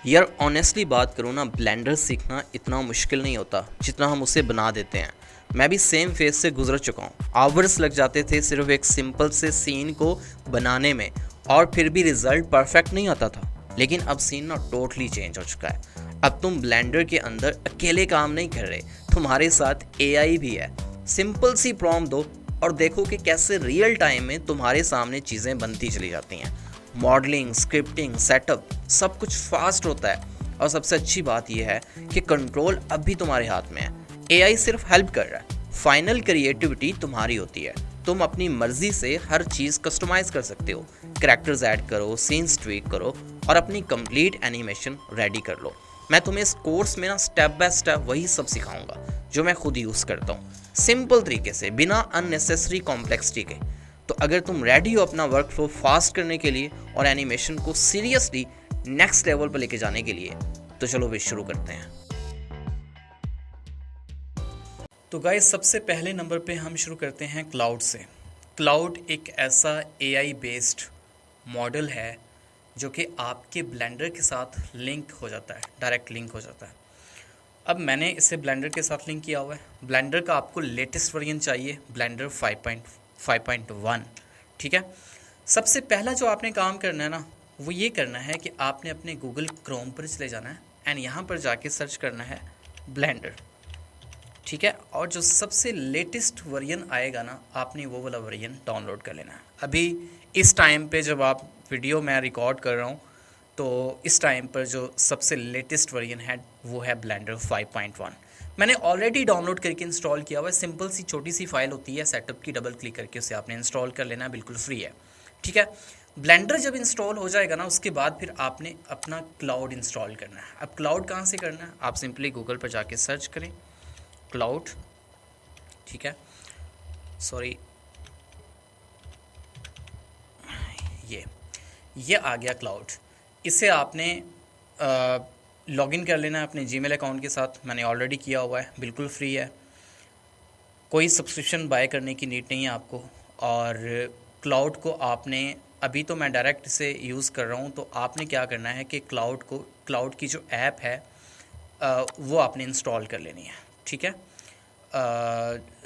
यार ऑनेस्टली बात करूँ ना, ब्लेंडर सीखना इतना मुश्किल नहीं होता जितना हम उसे बना देते हैं। मैं भी सेम फेज से गुजर चुका हूँ। आवर्स लग जाते थे सिर्फ एक सिंपल से सीन को बनाने में, और फिर भी रिजल्ट परफेक्ट नहीं आता था। लेकिन अब सीन ना टोटली चेंज हो चुका है। अब तुम ब्लेंडर के अंदर अकेले काम नहीं कर रहे, तुम्हारे साथ एआई भी है। सिंपल सी प्रॉम्प्ट दो और देखो कि कैसे रियल टाइम में तुम्हारे सामने चीज़ें बनती चली जाती हैं। मॉडलिंग, स्क्रिप्टिंग, सेटअप सब कुछ फास्ट होता है। और सबसे अच्छी बात यह है कि कंट्रोल अब भी तुम्हारे हाथ में है। एआई सिर्फ हेल्प कर रहा है, फाइनल क्रिएटिविटी तुम्हारी होती है। तुम अपनी मर्जी से हर चीज़ कस्टमाइज कर सकते हो। कैरेक्टर्स ऐड करो, सीन्स ट्वीक करो और अपनी कंप्लीट एनिमेशन रेडी कर लो। मैं तुम्हें इस कोर्स में ना स्टेप बाय स्टेप वही सब सिखाऊंगा जो मैं खुद यूज़ करता हूँ, सिंपल तरीके से, बिना अननेसेसरी कॉम्प्लेक्सिटी के। तो अगर तुम रेडी हो अपना वर्क फ्लो फास्ट करने के लिए और एनिमेशन को सीरियसली नेक्स्ट लेवल पर लेके जाने के लिए, तो चलो भी शुरू करते हैं। तो गाइस, सबसे पहले नंबर पे हम शुरू करते हैं क्लाउड से। क्लाउड एक ऐसा एआई बेस्ड मॉडल है जो कि आपके ब्लेंडर के साथ लिंक हो जाता है, डायरेक्ट लिंक हो जाता है। अब मैंने इसे ब्लेंडर के साथ लिंक किया हुआ है। ब्लेंडर का आपको लेटेस्ट वर्जन चाहिए, ब्लेंडर 5.1, ठीक है। सबसे पहला जो आपने काम करना है ना, वो ये करना है कि आपने अपने गूगल क्रोम पर चले जाना है एंड यहाँ पर जाके सर्च करना है ब्लेंडर, ठीक है। और जो सबसे लेटेस्ट वर्जन आएगा ना, आपने वो वाला वर्जन डाउनलोड कर लेना है। अभी इस टाइम पे जब आप वीडियो मैं रिकॉर्ड कर रहा हूँ, तो इस टाइम पर जो सबसे लेटेस्ट वर्जन है वो है ब्लेंडर 5.1। मैंने ऑलरेडी डाउनलोड करके इंस्टॉल किया हुआ है। सिंपल सी छोटी सी फाइल होती है, सेटअप की, डबल क्लिक करके उसे आपने इंस्टॉल कर लेना है, बिल्कुल फ्री है, ठीक है। ब्लेंडर जब इंस्टॉल हो जाएगा ना, उसके बाद फिर आपने अपना क्लाउड इंस्टॉल करना है। अब क्लाउड कहाँ से करना है? आप सिंपली गूगल पर जाके सर्च करें क्लाउड, ठीक है। सॉरी, ये आ गया क्लाउड। इसे आपने लॉगिन कर लेना है अपने जीमेल अकाउंट के साथ। मैंने ऑलरेडी किया हुआ है, बिल्कुल फ्री है, कोई सब्सक्रिप्शन बाय करने की नीड नहीं है आपको। और क्लाउड को आपने, अभी तो मैं डायरेक्ट इसे यूज़ कर रहा हूँ, तो आपने क्या करना है कि क्लाउड की जो ऐप है वो आपने इंस्टॉल कर लेनी है, ठीक है।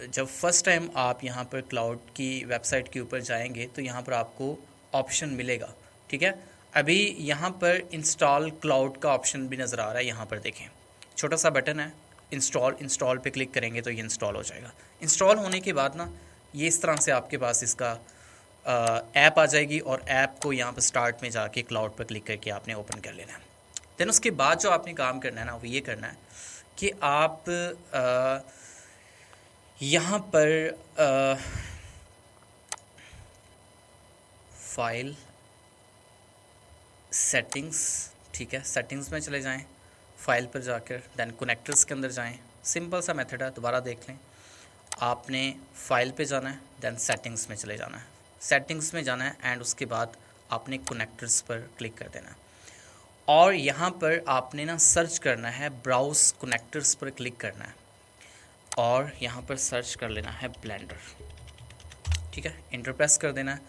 जब फर्स्ट टाइम आप यहाँ पर क्लाउड की वेबसाइट के ऊपर जाएंगे तो यहाँ पर आपको ऑप्शन मिलेगा, ठीक है। अभी यहाँ पर इंस्टॉल क्लाउड का ऑप्शन भी नज़र आ रहा है, यहाँ पर देखें, छोटा सा बटन है, इंस्टॉल पे क्लिक करेंगे तो ये इंस्टॉल हो जाएगा। इंस्टॉल होने के बाद ना, ये इस तरह से आपके पास इसका ऐप आ जाएगी और ऐप को यहाँ पर स्टार्ट में जाके क्लाउड पर क्लिक करके आपने ओपन कर लेना है। देन उसके बाद जो आपने काम करना है ना, वो ये करना है कि आप यहाँ पर फाइल, सेटिंग्स, ठीक है, सेटिंग्स में चले जाएं, फाइल पर जाकर देन कनेक्टर्स के अंदर जाएं। सिंपल सा मेथड है, दोबारा देख लें। आपने फाइल पे जाना है, देन सेटिंग्स में चले जाना है, सेटिंग्स में जाना है एंड उसके बाद आपने कनेक्टर्स पर क्लिक कर देना है। और यहाँ पर आपने ना सर्च करना है, ब्राउज कनेक्टर्स पर क्लिक करना है और यहाँ पर सर्च कर लेना है ब्लेंडर, ठीक है, इंटर प्रेस कर देना है।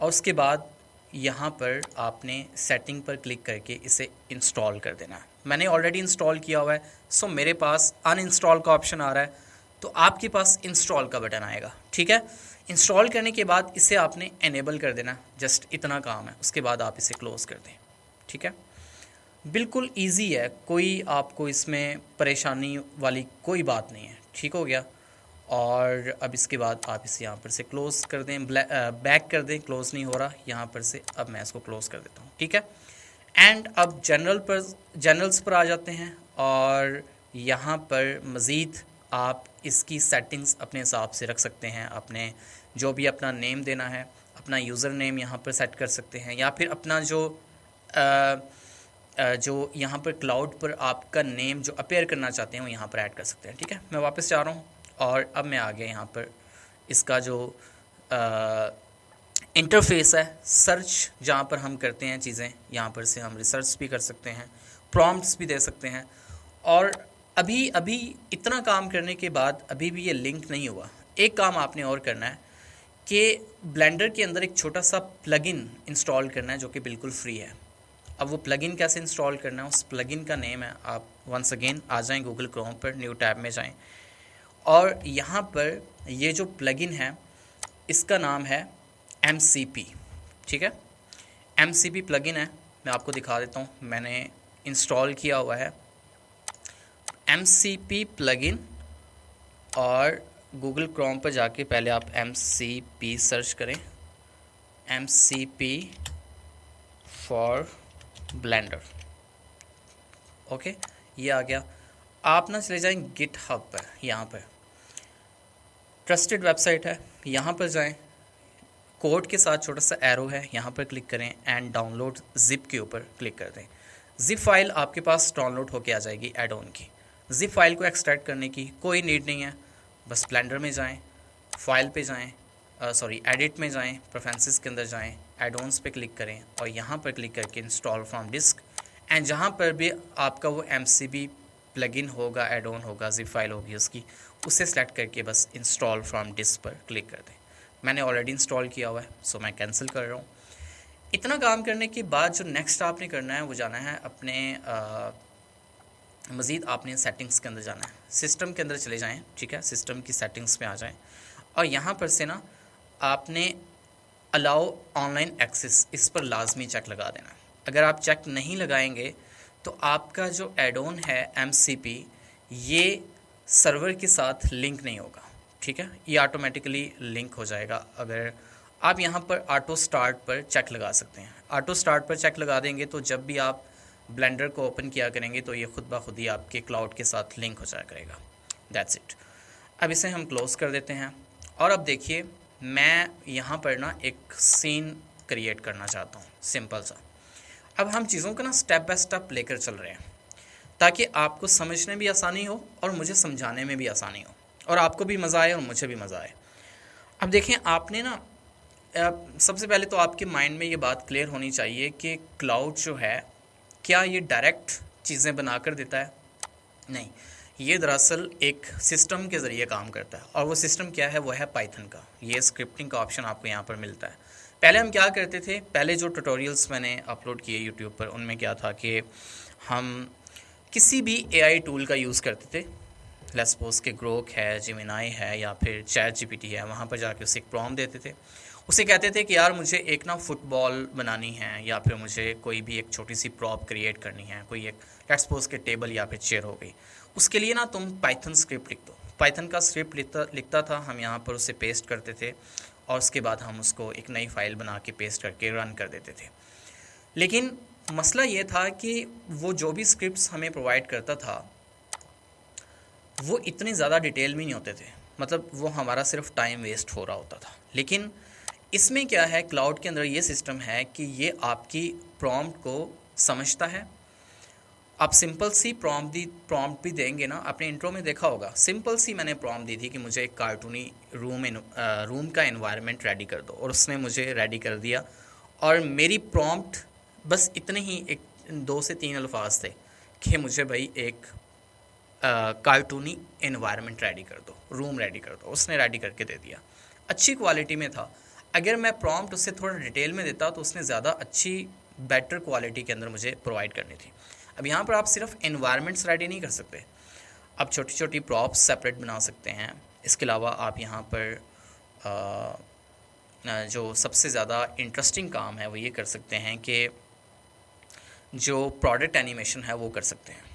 और उसके बाद यहाँ पर आपने सेटिंग पर क्लिक करके इसे इंस्टॉल कर देना है। मैंने ऑलरेडी इंस्टॉल किया हुआ है, सो मेरे पास अनइंस्टॉल का ऑप्शन आ रहा है, तो आपके पास इंस्टॉल का बटन आएगा, ठीक है। इंस्टॉल करने के बाद इसे आपने एनेबल कर देना, जस्ट इतना काम है। उसके बाद आप इसे क्लोज़ कर दें, ठीक है। बिल्कुल ईजी है, कोई आपको इसमें परेशानी वाली कोई बात नहीं है, ठीक हो गया। और अब इसके बाद आप इसे यहाँ पर से क्लोज़ कर दें, बैक कर दें, क्लोज़ नहीं हो रहा यहाँ पर से। अब मैं इसको क्लोज़ कर देता हूँ, ठीक है। एंड अब जनरल्स पर आ जाते हैं और यहाँ पर मज़ीद आप इसकी सेटिंग्स अपने हिसाब से रख सकते हैं। अपने जो भी अपना नेम देना है, अपना यूज़र नेम यहाँ पर सेट कर सकते हैं, या फिर अपना जो यहाँ पर क्लाउड पर आपका नेम जो अपेयर करना चाहते हैं वो यहाँ पर ऐड कर सकते हैं, ठीक है। मैं वापस जा रहा हूँ और अब मैं आ गया यहाँ पर। इसका जो इंटरफेस है, सर्च जहाँ पर हम करते हैं चीज़ें, यहाँ पर से हम रिसर्च भी कर सकते हैं, प्रॉम्प्ट्स भी दे सकते हैं। और अभी अभी इतना काम करने के बाद अभी भी ये लिंक नहीं हुआ। एक काम आपने और करना है कि ब्लेंडर के अंदर एक छोटा सा प्लगइन इंस्टॉल करना है जो कि बिल्कुल फ्री है। अब वो प्लगइन कैसे इंस्टॉल करना है, उस प्लगइन का नेम है, आप वंस अगेन आ जाएं गूगल क्रोम पर, न्यू टैब में जाएं और यहाँ पर ये जो प्लगइन है इसका नाम है MCP, ठीक है। MCP प्लगइन है, मैं आपको दिखा देता हूँ, मैंने इंस्टॉल किया हुआ है MCP प्लगइन। और गूगल क्रोम पर जाके पहले आप MCP सर्च करें, MCP फॉर ब्लेंडर, ओके ये आ गया। आप ना चले जाएं गिटहब पर, यहाँ पर ट्रस्टेड वेबसाइट है, यहाँ पर जाएं, कोड के साथ छोटा सा एरो है, यहाँ पर क्लिक करें एंड डाउनलोड जिप के ऊपर क्लिक कर दें। जिप फाइल आपके पास डाउनलोड होके आ जाएगी एड ऑन की। जिप फाइल को एक्सट्रैक्ट करने की कोई नीड नहीं है, बस ब्लेंडर में जाएं, फाइल पे जाएं, एडिट में जाएं, प्रेफरेंसेस के अंदर जाएं, एड ऑन्स पे क्लिक करें और यहाँ पर क्लिक करके इंस्टॉल फ्रॉम डिस्क, एंड जहाँ पर भी आपका वो MCP प्लगइन होगा, एड ऑन होगा, जिप फाइल होगी उसकी, उसे सेलेक्ट करके बस इंस्टॉल फ्रॉम डिस्क पर क्लिक कर दें। मैंने ऑलरेडी इंस्टॉल किया हुआ है, सो मैं कैंसिल कर रहा हूँ। इतना काम करने के बाद जो नेक्स्ट आपने करना है वो जाना है अपने मज़ीद आपने सेटिंग्स के अंदर जाना है, सिस्टम के अंदर चले जाएं, ठीक है, सिस्टम की सेटिंग्स में आ जाएं और यहाँ पर से ना आपने अलाउ ऑनलाइन एक्सेस, इस पर लाजमी चेक लगा देना। अगर आप चेक नहीं लगाएंगे तो आपका जो एड ऑन है MCP ये सर्वर के साथ लिंक नहीं होगा, ठीक है, ये ऑटोमेटिकली लिंक हो जाएगा। अगर आप यहाँ पर ऑटो स्टार्ट पर चेक लगा सकते हैं, ऑटो स्टार्ट पर चेक लगा देंगे तो जब भी आप ब्लेंडर को ओपन किया करेंगे तो ये खुद ब खुद ही आपके क्लाउड के साथ लिंक हो जाया करेगा। That's it. अब इसे हम क्लोज़ कर देते हैं और अब देखिए मैं यहाँ पर ना एक सीन क्रिएट करना चाहता हूँ सिंपल सा। अब हम चीज़ों को ना स्टेप बाय स्टेप लेकर चल रहे हैं ताकि आपको समझने भी आसानी हो और मुझे समझाने में भी आसानी हो और आपको भी मज़ा आए और मुझे भी मज़ा आए। अब देखें आपने ना सबसे पहले तो आपके माइंड में ये बात क्लियर होनी चाहिए कि क्लाउड जो है क्या ये डायरेक्ट चीज़ें बना कर देता है? नहीं, ये दरअसल एक सिस्टम के ज़रिए काम करता है और वो सिस्टम क्या है, वो है पाइथन का। ये स्क्रिप्टिंग का ऑप्शन आपको यहाँ पर मिलता है। पहले हम क्या करते थे, पहले जो ट्यूटोरियल्स मैंने अपलोड किए यूट्यूब पर उनमें क्या था कि हम किसी भी AI टूल का यूज़ करते थे, लेट्स सपोज के ग्रोक है, जेमिनाई है या फिर चैट GPT है, वहाँ पर जाके उसे एक प्रॉम्प्ट देते थे, उसे कहते थे कि यार मुझे एक ना फुटबॉल बनानी है या फिर मुझे कोई भी एक छोटी सी प्रॉप क्रिएट करनी है, कोई एक लेट्स सपोज के टेबल या फिर चेयर हो गई, उसके लिए ना तुम पाइथन स्क्रिप्ट लिख दो। पाइथन का स्क्रिप्ट लिखता था, हम यहाँ पर उसे पेस्ट करते थे और उसके बाद हम उसको एक नई फाइल बना के पेस्ट करके रन कर देते थे। लेकिन मसला ये था कि वो जो भी स्क्रिप्ट्स हमें प्रोवाइड करता था वो इतने ज़्यादा डिटेल में नहीं होते थे, मतलब वो हमारा सिर्फ टाइम वेस्ट हो रहा होता था। लेकिन इसमें क्या है, क्लाउड के अंदर ये सिस्टम है कि ये आपकी प्रॉम्प्ट को समझता है। आप सिंपल सी प्रॉम्प्ट भी देंगे ना, आपने इंट्रो में देखा होगा, सिंपल सी मैंने प्रॉम्प्ट दी थी कि मुझे एक कार्टूनी रूम का एनवायरनमेंट रेडी कर दो और उसने मुझे रेडी कर दिया। और मेरी प्रॉम्प्ट बस इतने ही 2 से 3 अल्फाज थे कि मुझे भाई एक कार्टूनी एनवायरनमेंट रेडी कर दो, रूम रेडी कर दो, उसने रेडी करके दे दिया, अच्छी क्वालिटी में था। अगर मैं प्रॉम्प्ट उससे थोड़ा डिटेल में देता तो उसने ज़्यादा अच्छी बेटर क्वालिटी के अंदर मुझे प्रोवाइड करनी थी। अब यहाँ पर आप सिर्फ एनवायरनमेंट्स रेडी नहीं कर सकते, आप छोटी छोटी प्रॉप्स सेपरेट बना सकते हैं। इसके अलावा आप यहाँ पर जो सबसे ज़्यादा इंटरेस्टिंग काम है वो ये कर सकते हैं कि जो प्रोडक्ट एनिमेशन है वो कर सकते हैं।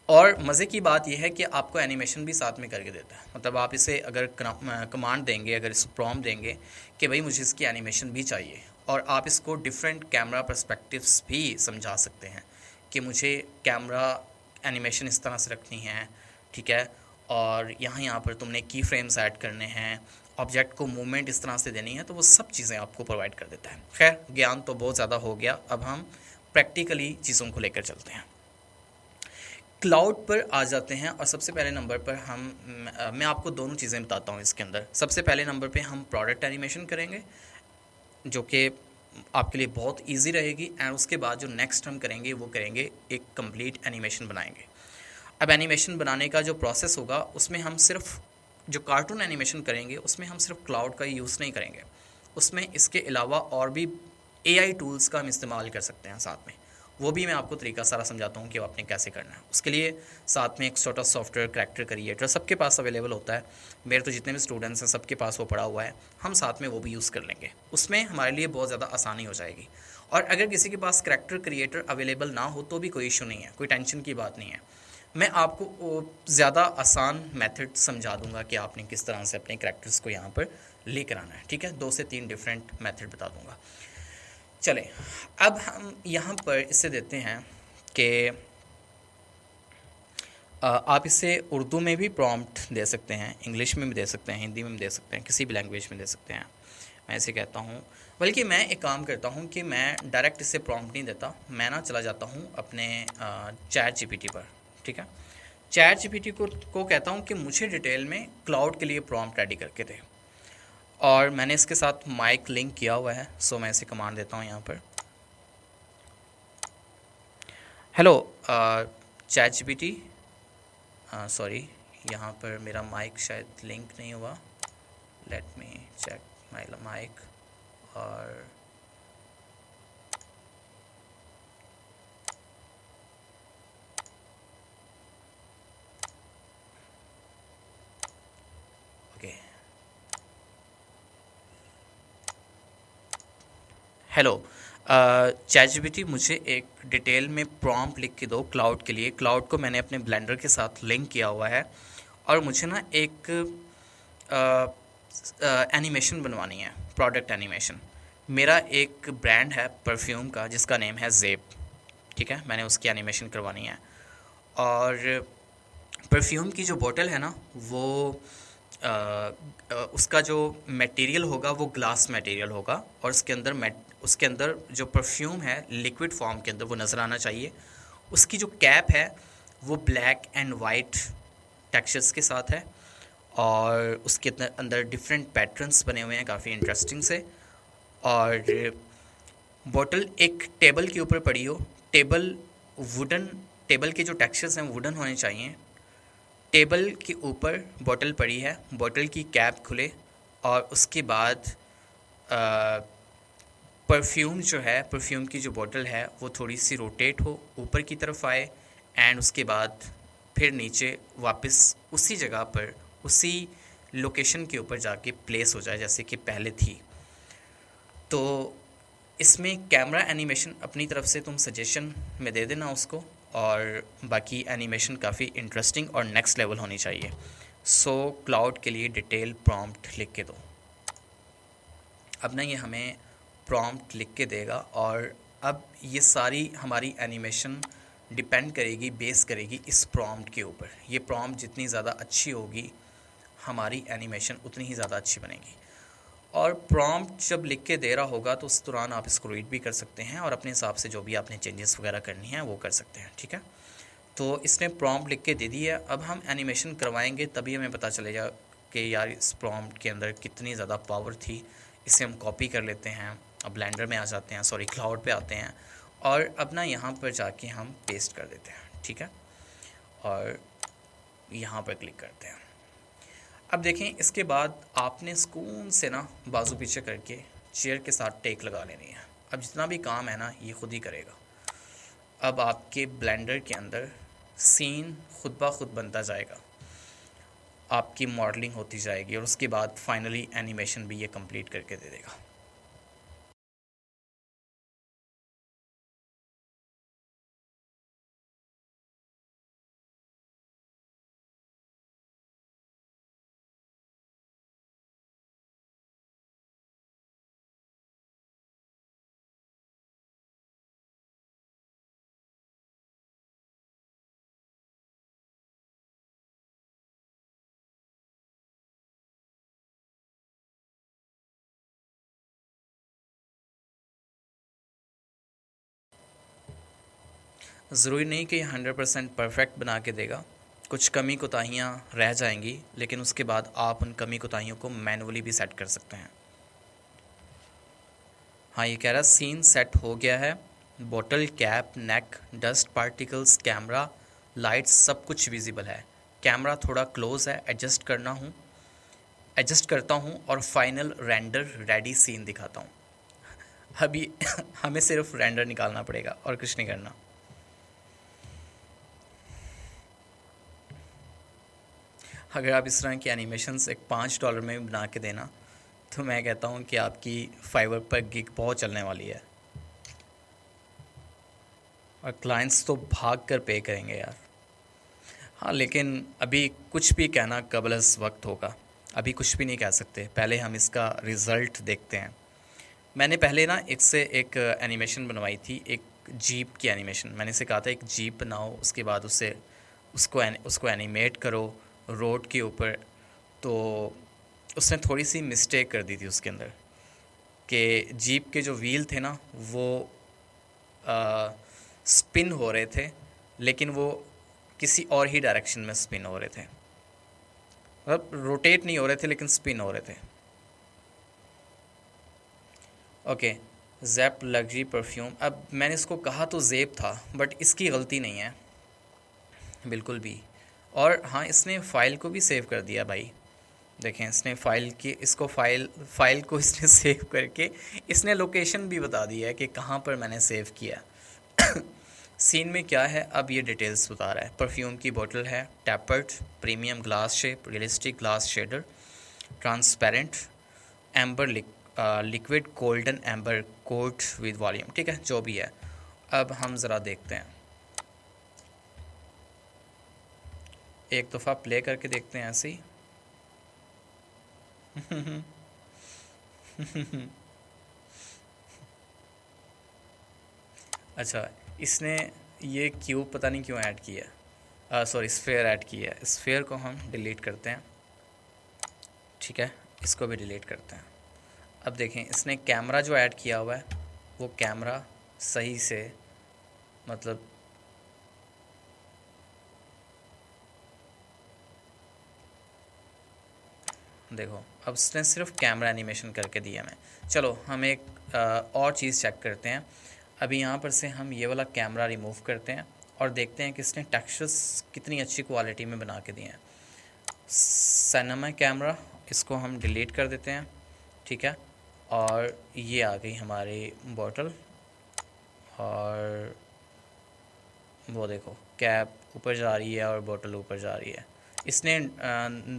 और मज़े की बात यह है कि आपको एनिमेशन भी साथ में करके देता है, मतलब आप इसे अगर कमांड देंगे, अगर इस प्रॉम्प्ट देंगे कि भाई मुझे इसकी एनिमेशन भी चाहिए, और आप इसको डिफरेंट कैमरा पर्सपेक्टिव्स भी समझा सकते हैं कि मुझे कैमरा एनिमेशन इस तरह से रखनी है, ठीक है, और यहाँ पर तुमने की फ्रेम्स ऐड करने हैं, ऑब्जेक्ट को मूवमेंट इस तरह से देनी है, तो वो सब चीज़ें आपको प्रोवाइड कर देता है। खैर ज्ञान तो बहुत ज़्यादा हो गया, अब हम प्रैक्टिकली चीज़ों को लेकर चलते हैं। क्लाउड पर आ जाते हैं और सबसे पहले नंबर पर मैं आपको दोनों चीज़ें बताता हूँ इसके अंदर। सबसे पहले नंबर पे हम प्रोडक्ट एनिमेशन करेंगे जो कि आपके लिए बहुत इजी रहेगी, एंड उसके बाद जो नेक्स्ट हम करेंगे वो करेंगे एक कंप्लीट एनिमेशन बनाएंगे। अब एनिमेशन बनाने का जो प्रोसेस होगा उसमें हम सिर्फ जो कार्टून एनिमेशन करेंगे उसमें हम सिर्फ क्लाउड का यूज़ नहीं करेंगे, उसमें इसके अलावा और भी AI टूल्स का हम इस्तेमाल कर सकते हैं साथ में। वो भी मैं आपको तरीका सारा समझाता हूँ कि वो आपने कैसे करना है। उसके लिए साथ में एक छोटा सॉफ्टवेयर करैक्टर क्रिएटर सबके पास अवेलेबल होता है, मेरे तो जितने भी स्टूडेंट्स हैं सबके पास वो पड़ा हुआ है, हम साथ में वो भी यूज़ कर लेंगे, उसमें हमारे लिए बहुत ज़्यादा आसानी हो जाएगी। और अगर किसी के पास करैक्टर क्रिएटर अवेलेबल ना हो तो भी कोई इशू नहीं है, कोई टेंशन की बात नहीं है। मैं आपको ज़्यादा आसान मेथड समझा दूंगा कि आपने किस तरह से अपने करैक्टर्स को यहाँ पर लेकर आना है, ठीक है। 2 से 3 डिफरेंट मेथड बता दूंगा। चलें, अब हम यहाँ पर इसे देते हैं कि आप इसे उर्दू में भी प्रॉम्प्ट दे सकते हैं, इंग्लिश में भी दे सकते हैं, हिंदी में भी दे सकते हैं, किसी भी लैंग्वेज में दे सकते हैं। मैं इसे कहता हूँ, बल्कि मैं एक काम करता हूँ कि मैं डायरेक्ट इसे प्रॉम्प्ट नहीं देता, मैं ना चला जाता हूँ अपने चैट जीपीटी पर, ठीक है। चैट जीपीटी को कहता हूँ कि मुझे डिटेल में क्लाउड के लिए प्रॉम्प्ट रेडी करके दे, और मैंने इसके साथ माइक लिंक किया हुआ है, सो मैं इसे कमांड देता हूँ यहाँ पर, हेलो चैट जीपीटी, सॉरी यहाँ पर मेरा माइक शायद लिंक नहीं हुआ, let me check my mic. और ओके, हेलो चैट जीपीटी, मुझे एक डिटेल में प्रॉम्प्ट लिख के दो क्लाउड के लिए। क्लाउड को मैंने अपने ब्लेंडर के साथ लिंक किया हुआ है, और मुझे ना एक एनिमेशन बनवानी है, प्रोडक्ट एनिमेशन। मेरा एक ब्रांड है परफ्यूम का जिसका नेम है ज़ेप, ठीक है, मैंने उसकी एनिमेशन करवानी है। और परफ्यूम की जो बोतल है ना, वो उसका जो मटेरियल होगा वो ग्लास मटेरियल होगा, और उसके अंदर जो परफ्यूम है लिक्विड फॉर्म के अंदर वो नज़र आना चाहिए। उसकी जो कैप है वो ब्लैक एंड वाइट टेक्सचर्स के साथ है, और उसके अंदर डिफरेंट पैटर्न्स बने हुए हैं काफ़ी इंटरेस्टिंग से। और बोतल एक टेबल के ऊपर पड़ी हो, टेबल के जो टेक्सचर्स हैं वुडन होने चाहिए। टेबल के ऊपर बोतल पड़ी है, बोतल की कैप खुले, और उसके बाद परफ्यूम जो है, परफ्यूम की जो बोतल है वो थोड़ी सी रोटेट हो, ऊपर की तरफ आए, एंड उसके बाद फिर नीचे वापस उसी जगह पर, उसी लोकेशन के ऊपर जाके प्लेस हो जाए जैसे कि पहले थी। तो इसमें कैमरा एनिमेशन अपनी तरफ से तुम सजेशन में दे देना उसको, और बाकी एनिमेशन काफ़ी इंटरेस्टिंग और नेक्स्ट लेवल होनी चाहिए। सो क्लाउड के लिए डिटेल प्रॉम्प्ट लिख के दो। अब ना ये हमें प्रॉम्प्ट लिख के देगा, और अब ये सारी हमारी एनिमेशन डिपेंड करेगी, बेस करेगी इस प्रॉम्प्ट के ऊपर। ये प्रॉम्प्ट जितनी ज़्यादा अच्छी होगी हमारी एनिमेशन उतनी ही ज़्यादा अच्छी बनेगी। और प्रॉम्प्ट जब लिख के दे रहा होगा तो उस दौरान आप इसको रीड भी कर सकते हैं, और अपने हिसाब से जो भी आपने चेंजेस वगैरह करनी है वो कर सकते हैं, ठीक है। तो इसने प्रॉम्प्ट लिख के दे दी है। अब हम एनिमेशन करवाएंगे तभी हमें पता चलेगा कि यार इस प्रॉम्प्ट के अंदर कितनी ज़्यादा पावर थी। इसे हम कॉपी कर लेते हैं, अब ब्लेंडर में आ जाते हैं, सॉरी क्लाउड पे आते हैं, और अब ना यहाँ पर जाके हम पेस्ट कर देते हैं, ठीक है, और यहाँ पर क्लिक करते हैं। अब देखें, इसके बाद आपने सुकून से ना बाजू पीछे करके चेयर के साथ टेक लगा लेनी है। अब जितना भी काम है ना ये खुद ही करेगा। अब आपके ब्लेंडर के अंदर सीन खुद ब खुद बनता जाएगा, आपकी मॉडलिंग होती जाएगी, और उसके बाद फाइनली एनिमेशन भी ये कंप्लीट करके दे देगा। ज़रूरी नहीं कि 100% परफेक्ट बना के देगा, कुछ कमी कोताहियाँ रह जाएंगी, लेकिन उसके बाद आप उन कमी कोताहियों को मैनुअली भी सेट कर सकते हैं। हाँ, ये कह रहा है सीन सेट हो गया है, बोतल, कैप, नेक, डस्ट पार्टिकल्स, कैमरा, लाइट्स सब कुछ विजिबल है। कैमरा थोड़ा क्लोज है, एडजस्ट करता हूँ और फाइनल रेंडर रेडी सीन दिखाता हूँ। अभी हमें सिर्फ रेंडर निकालना पड़ेगा और कुछ नहीं करना। अगर आप इस तरह की एनिमेशंस एक $5 में बना के देना, तो मैं कहता हूँ कि आपकी फाइवर पर गिग बहुत चलने वाली है, और क्लाइंट्स तो भाग कर पे करेंगे यार। हाँ, लेकिन अभी कुछ भी कहना कबलस वक्त होगा, अभी कुछ भी नहीं कह सकते, पहले हम इसका रिज़ल्ट देखते हैं। मैंने पहले ना इससे एक एनिमेशन बनवाई थी, एक जीप की एनिमेशन। मैंने इसे कहा था एक जीप बनाओ, उसके बाद उसको एनिमेट करो रोड के ऊपर। तो उसने थोड़ी सी मिस्टेक कर दी थी उसके अंदर, कि जीप के जो व्हील थे ना वो स्पिन हो रहे थे, लेकिन वो किसी और ही डायरेक्शन में स्पिन हो रहे थे। मतलब रोटेट नहीं हो रहे थे, लेकिन स्पिन हो रहे थे। Okay, JAP luxury perfume. अब मैंने इसको कहा तो जेप था, बट इसकी गलती नहीं है बिल्कुल भी। और हाँ, इसने फ़ाइल को भी सेव कर दिया भाई। देखें, इसने फ़ाइल को इसने सेव करके इसने लोकेशन भी बता दी है कि कहाँ पर मैंने सेव किया। सीन में क्या है अब ये डिटेल्स बता रहा है। परफ्यूम की बोतल है, tapered, premium glass shape, realistic glass shader, transparent, amber liquid golden amber coat with volume. ठीक है, जो भी है। अब हम ज़रा देखते हैं, एक दफ़ा प्ले करके देखते हैं ऐसे ही। अच्छा, इसने ये क्यूब पता नहीं क्यों ऐड किया है, सॉरी स्फेयर ऐड किया है। स्फेयर को हम डिलीट करते हैं। ठीक है, इसको भी डिलीट करते हैं। अब देखें, इसने कैमरा जो ऐड किया हुआ है वो कैमरा सही से, मतलब देखो, अब इसने सिर्फ कैमरा एनिमेशन करके दिया हमें। चलो हम एक और चीज़ चेक करते हैं। अभी यहाँ पर से हम ये वाला कैमरा रिमूव करते हैं और देखते हैं कि इसने टेक्सचर्स कितनी अच्छी क्वालिटी में बना के दिए हैं। सिनेमा कैमरा, इसको हम डिलीट कर देते हैं। ठीक है, और ये आ गई हमारी बॉटल, और वो देखो कैप ऊपर जा रही है और बॉटल ऊपर जा रही है। इसने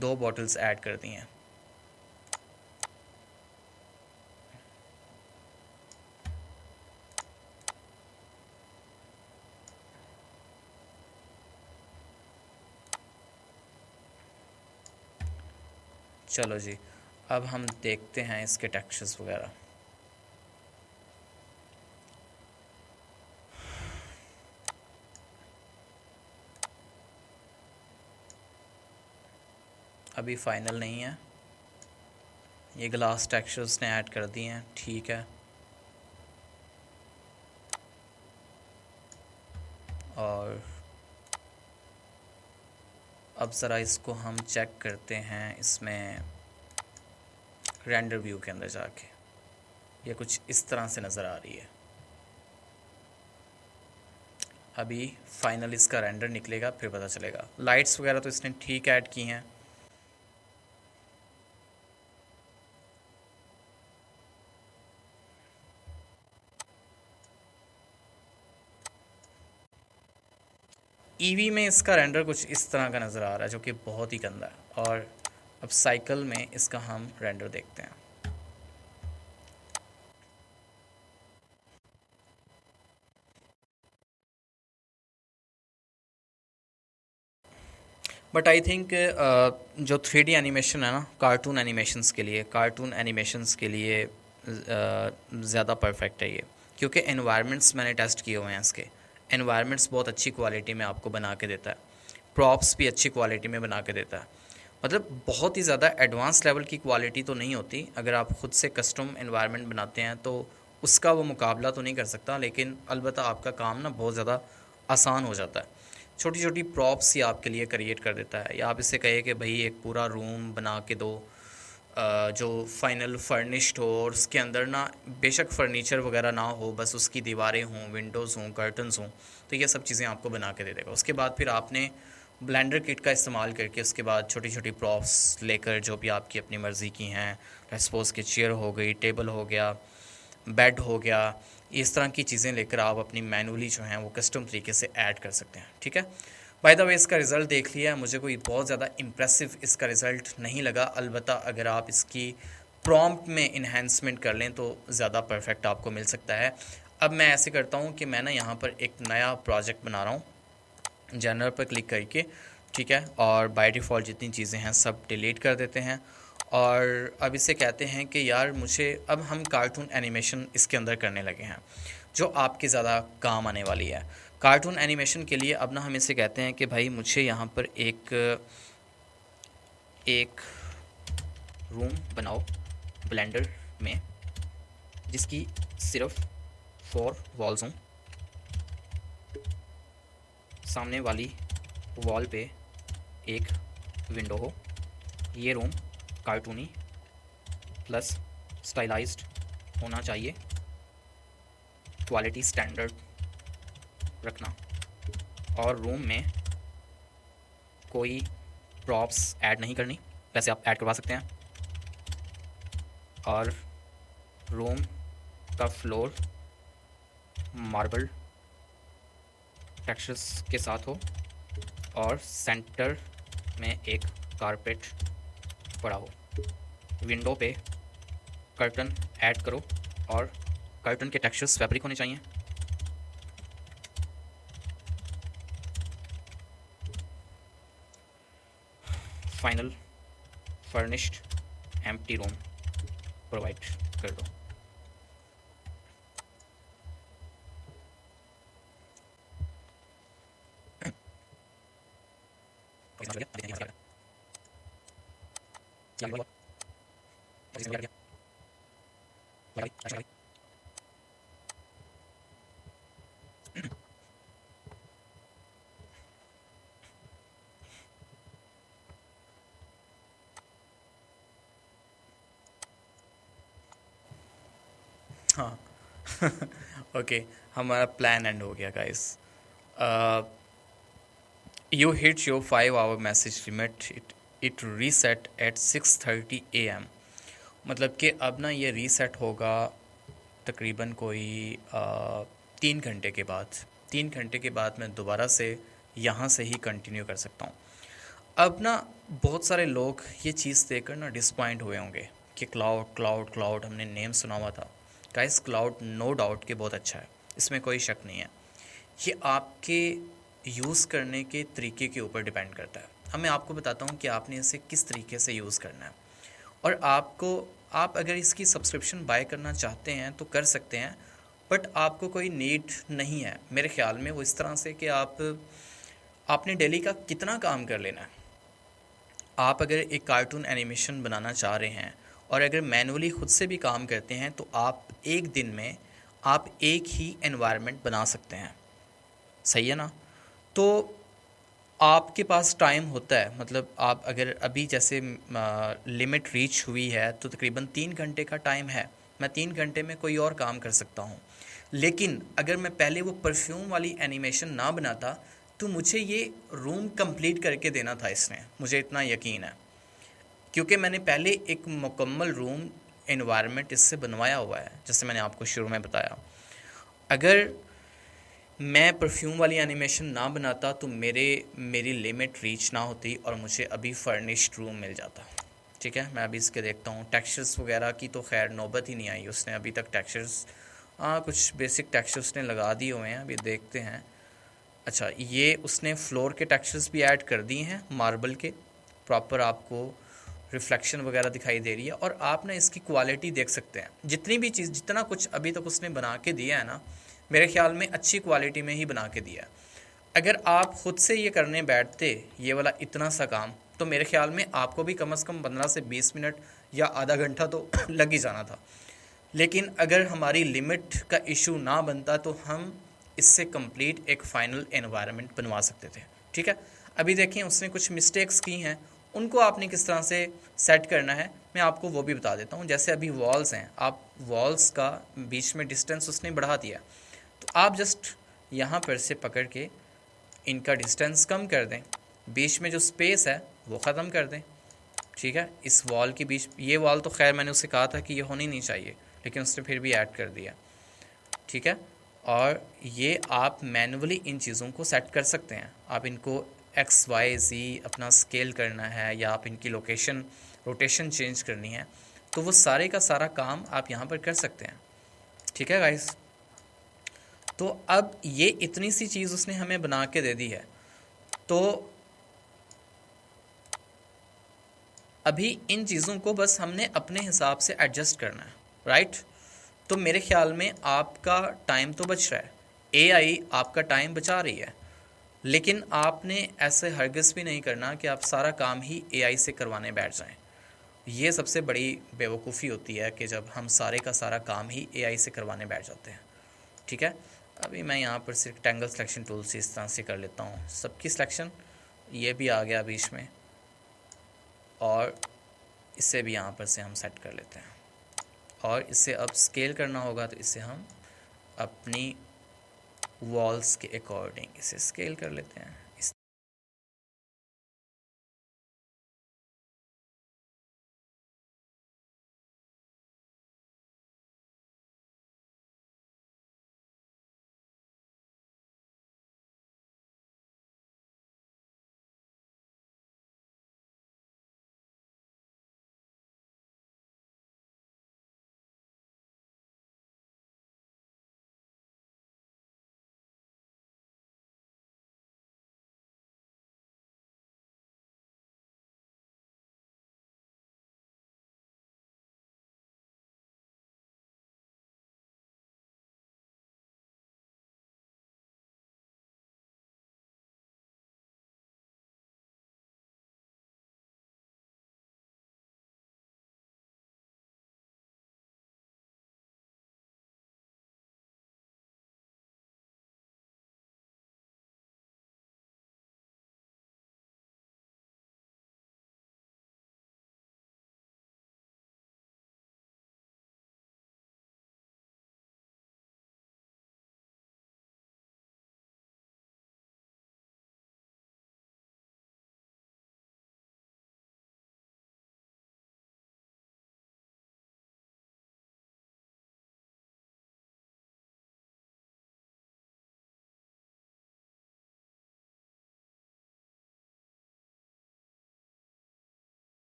2 बॉटल्स ऐड कर दी हैं। चलो जी, अब हम देखते हैं इसके टेक्सचर्स वगैरह। अभी फाइनल नहीं है, ये ग्लास टेक्सचर्स ने ऐड कर दिए हैं। ठीक है, और अब ज़रा इसको हम चेक करते हैं इसमें रेंडर व्यू के अंदर जाके। ये कुछ इस तरह से नज़र आ रही है। अभी फाइनल इसका रेंडर निकलेगा फिर पता चलेगा। लाइट्स वगैरह तो इसने ठीक ऐड की हैं। ईवी में इसका रेंडर कुछ इस तरह का नज़र आ रहा है, जो कि बहुत ही गंदा है। और अब साइकिल में इसका हम रेंडर देखते हैं। बट आई थिंक जो 3D एनिमेशन है ना, कार्टून एनिमेशंस के लिए ज़्यादा परफेक्ट है ये, क्योंकि एनवायरनमेंट्स मैंने टेस्ट किए हुए हैं इसके। एनवायरनमेंट्स बहुत अच्छी क्वालिटी में आपको बना के देता है, प्रॉप्स भी अच्छी क्वालिटी में बना के देता है। मतलब बहुत ही ज़्यादा एडवांस लेवल की क्वालिटी तो नहीं होती, अगर आप ख़ुद से कस्टम एनवायरनमेंट बनाते हैं तो उसका वो मुकाबला तो नहीं कर सकता, लेकिन अलबत्ता आपका काम ना बहुत ज़्यादा आसान हो जाता है। छोटी छोटी प्रॉप्स ही आपके लिए क्रिएट कर देता है। या आप इसे कहे कि भाई एक पूरा रूम बना के दो जो फाइनल फर्निश्ड हो, और उसके अंदर ना बेशक फर्नीचर वगैरह ना हो, बस उसकी दीवारें हों, विंडोज़ हों, कर्टन्स हों, तो ये सब चीज़ें आपको बना के दे देगा। उसके बाद फिर आपने ब्लेंडर किट का इस्तेमाल करके उसके बाद छोटी छोटी प्रॉप्स लेकर, जो भी आपकी अपनी मर्ज़ी की हैं, सपोज़ कि चेयर हो गई, टेबल हो गया, बेड हो गया, इस तरह की चीज़ें लेकर आप अपनी मैनुअली जो हैं वो कस्टम तरीके से ऐड कर सकते हैं। ठीक है, बाय द वे इसका रिज़ल्ट देख लिया, मुझे कोई बहुत ज़्यादा इम्प्रेसिव इसका रिज़ल्ट नहीं लगा। अलबत्ता अगर आप इसकी प्रॉम्प्ट में इन्हेंसमेंट कर लें तो ज़्यादा परफेक्ट आपको मिल सकता है। अब मैं ऐसे करता हूँ कि मैं ना यहाँ पर एक नया प्रोजेक्ट बना रहा हूँ, जनरल पर क्लिक करके, ठीक है, और बाय डिफ़ॉल्ट जितनी चीज़ें हैं सब डिलीट कर देते हैं। और अब इसे कहते हैं कि यार मुझे अब हम कार्टून एनिमेशन इसके अंदर करने लगे हैं जो आपके ज़्यादा काम आने वाली है। कार्टून एनिमेशन के लिए अब ना हम इसे कहते हैं कि भाई मुझे यहाँ पर एक रूम बनाओ ब्लेंडर में जिसकी सिर्फ 4 वॉल्स हों, सामने वाली वॉल पे एक विंडो हो, ये रूम कार्टूनी प्लस स्टाइलाइज्ड होना चाहिए, क्वालिटी स्टैंडर्ड रखना, और रूम में कोई प्रॉप्स ऐड नहीं करनी, वैसे आप ऐड करवा सकते हैं, और रूम का फ्लोर मार्बल टेक्सचर्स के साथ हो और सेंटर में एक कारपेट पड़ा हो। विंडो पे कर्टन ऐड करो और कर्टन के टेक्सचर्स फैब्रिक होने चाहिए। Final furnished empty room provide कर दो। हाँ ओके, हमारा प्लान एंड हो गया guys. You hit your 5 hour message limit, it reset at 6:30 AM। मतलब कि अब ना ये रीसेट होगा तकरीबन कोई 3 घंटे के बाद। 3 घंटे के बाद मैं दोबारा से यहाँ से ही कंटिन्यू कर सकता हूँ। अब ना बहुत सारे लोग ये चीज़ देखकर ना डिसपॉइंट हुए होंगे कि क्लाउड क्लाउड क्लाउड हमने नेम सुना हुआ था। गाइस क्लाउड नो डाउट कि बहुत अच्छा है, इसमें कोई शक नहीं है। ये आपके यूज़ करने के तरीके के ऊपर डिपेंड करता है। अब मैं आपको बताता हूँ कि आपने इसे किस तरीके से यूज़ करना है, और आप अगर इसकी सब्सक्रिप्शन बाय करना चाहते हैं तो कर सकते हैं, बट आपको कोई नीड नहीं है मेरे ख्याल में वो इस तरह से कि आपने डेली का कितना काम कर लेना है। आप अगर एक कार्टून एनिमेशन बनाना चाह रहे हैं और अगर मैनुअली खुद से भी काम करते हैं तो आप एक दिन में आप एक ही एनवायरनमेंट बना सकते हैं, सही है ना। तो आपके पास टाइम होता है, मतलब आप अगर अभी जैसे लिमिट रीच हुई है तो तकरीबन 3 घंटे का टाइम है, मैं 3 घंटे में कोई और काम कर सकता हूँ। लेकिन अगर मैं पहले वो परफ्यूम वाली एनिमेशन ना बनाता तो मुझे ये रूम कंप्लीट करके देना था इसने, मुझे इतना यकीन है, क्योंकि मैंने पहले एक मुकम्मल रूम एनवायरनमेंट इससे बनवाया हुआ है। जैसे मैंने आपको शुरू में बताया, अगर मैं परफ्यूम वाली एनिमेशन ना बनाता तो मेरी लिमिट रीच ना होती और मुझे अभी फर्निश्ड रूम मिल जाता। ठीक है, मैं अभी इसके देखता हूँ। टेक्सचर्स वगैरह की तो खैर नौबत ही नहीं आई उसने अभी तक। टेक्सचर्स कुछ बेसिक टेक्सचर्स ने लगा दिए हुए हैं, अभी देखते हैं। अच्छा, ये उसने फ्लोर के टेक्सचर्स भी ऐड कर दिए हैं, मार्बल के प्रॉपर आपको रिफ्लेक्शन वगैरह दिखाई दे रही है। और आप ना इसकी क्वालिटी देख सकते हैं, जितनी भी चीज़ जितना कुछ अभी तक उसने बना के दिया है ना, मेरे ख्याल में अच्छी क्वालिटी में ही बना के दिया है। अगर आप ख़ुद से ये करने बैठते ये वाला इतना सा काम, तो मेरे ख्याल में आपको भी कम से कम 15 से 20 मिनट या आधा घंटा तो लग ही जाना था। लेकिन अगर हमारी लिमिट का इशू ना बनता तो हम इससे कंप्लीट एक फ़ाइनल एनवायरनमेंट बनवा सकते थे। ठीक है, अभी देखें उसने कुछ मिस्टेक्स की हैं, उनको आपने किस तरह से सेट करना है मैं आपको वो भी बता देता हूँ। जैसे अभी वॉल्स हैं, आप वॉल्स का बीच में डिस्टेंस उसने बढ़ा दिया, तो आप जस्ट यहाँ पर से पकड़ के इनका डिस्टेंस कम कर दें, बीच में जो स्पेस है वो ख़त्म कर दें। ठीक है, इस वॉल के बीच, ये वॉल तो खैर मैंने उससे कहा था कि ये होनी नहीं चाहिए, लेकिन उसने फिर भी ऐड कर दिया, ठीक है। और ये आप मैनुअली इन चीज़ों को सेट कर सकते हैं। आप इनको XYZ अपना स्केल करना है या आप इनकी रोटेशन चेंज करनी है, तो वो सारे का सारा काम आप यहाँ पर कर सकते हैं, ठीक है गाइस। तो अब ये इतनी सी चीज़ उसने हमें बना के दे दी है, तो अभी इन चीज़ों को बस हमने अपने हिसाब से एडजस्ट करना है, राइट। तो मेरे ख्याल में आपका टाइम तो बच रहा है, AI आपका टाइम बचा रही है, लेकिन आपने ऐसे हरगिज़ भी नहीं करना कि आप सारा काम ही AI से करवाने बैठ जाएं। ये सबसे बड़ी बेवकूफ़ी होती है कि जब हम सारे का सारा काम ही AI से करवाने बैठ जाते हैं, ठीक है। अभी मैं यहाँ पर सिर्फ टेंगल सिलेक्शन टूल से इस तरह से कर लेता हूँ, सबकी सिलेक्शन, ये भी आ गया बीच में, और इसे भी यहाँ पर से हम सेट कर लेते हैं। और इसे अब स्केल करना होगा, तो इसे हम अपनी वॉल्स के अकॉर्डिंग इसे स्केल कर लेते हैं।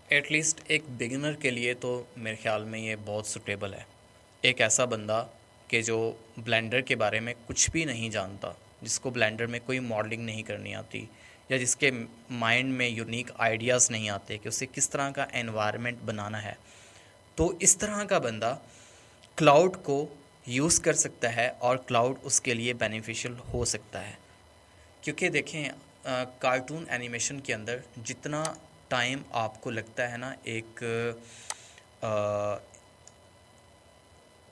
एटलीस्ट एक बिगिनर के लिए तो मेरे ख्याल में ये बहुत सूटेबल है। एक ऐसा बंदा कि जो ब्लेंडर के बारे में कुछ भी नहीं जानता, जिसको ब्लेंडर में कोई मॉडलिंग नहीं करनी आती, या जिसके माइंड में यूनिक आइडियाज़ नहीं आते कि उसे किस तरह का एनवायरनमेंट बनाना है, तो इस तरह का बंदा क्लाउड को यूज़ कर सकता है और क्लाउड उसके लिए बेनिफिशियल हो सकता है। क्योंकि देखें, कार्टून एनिमेशन के अंदर जितना टाइम आपको लगता है ना एक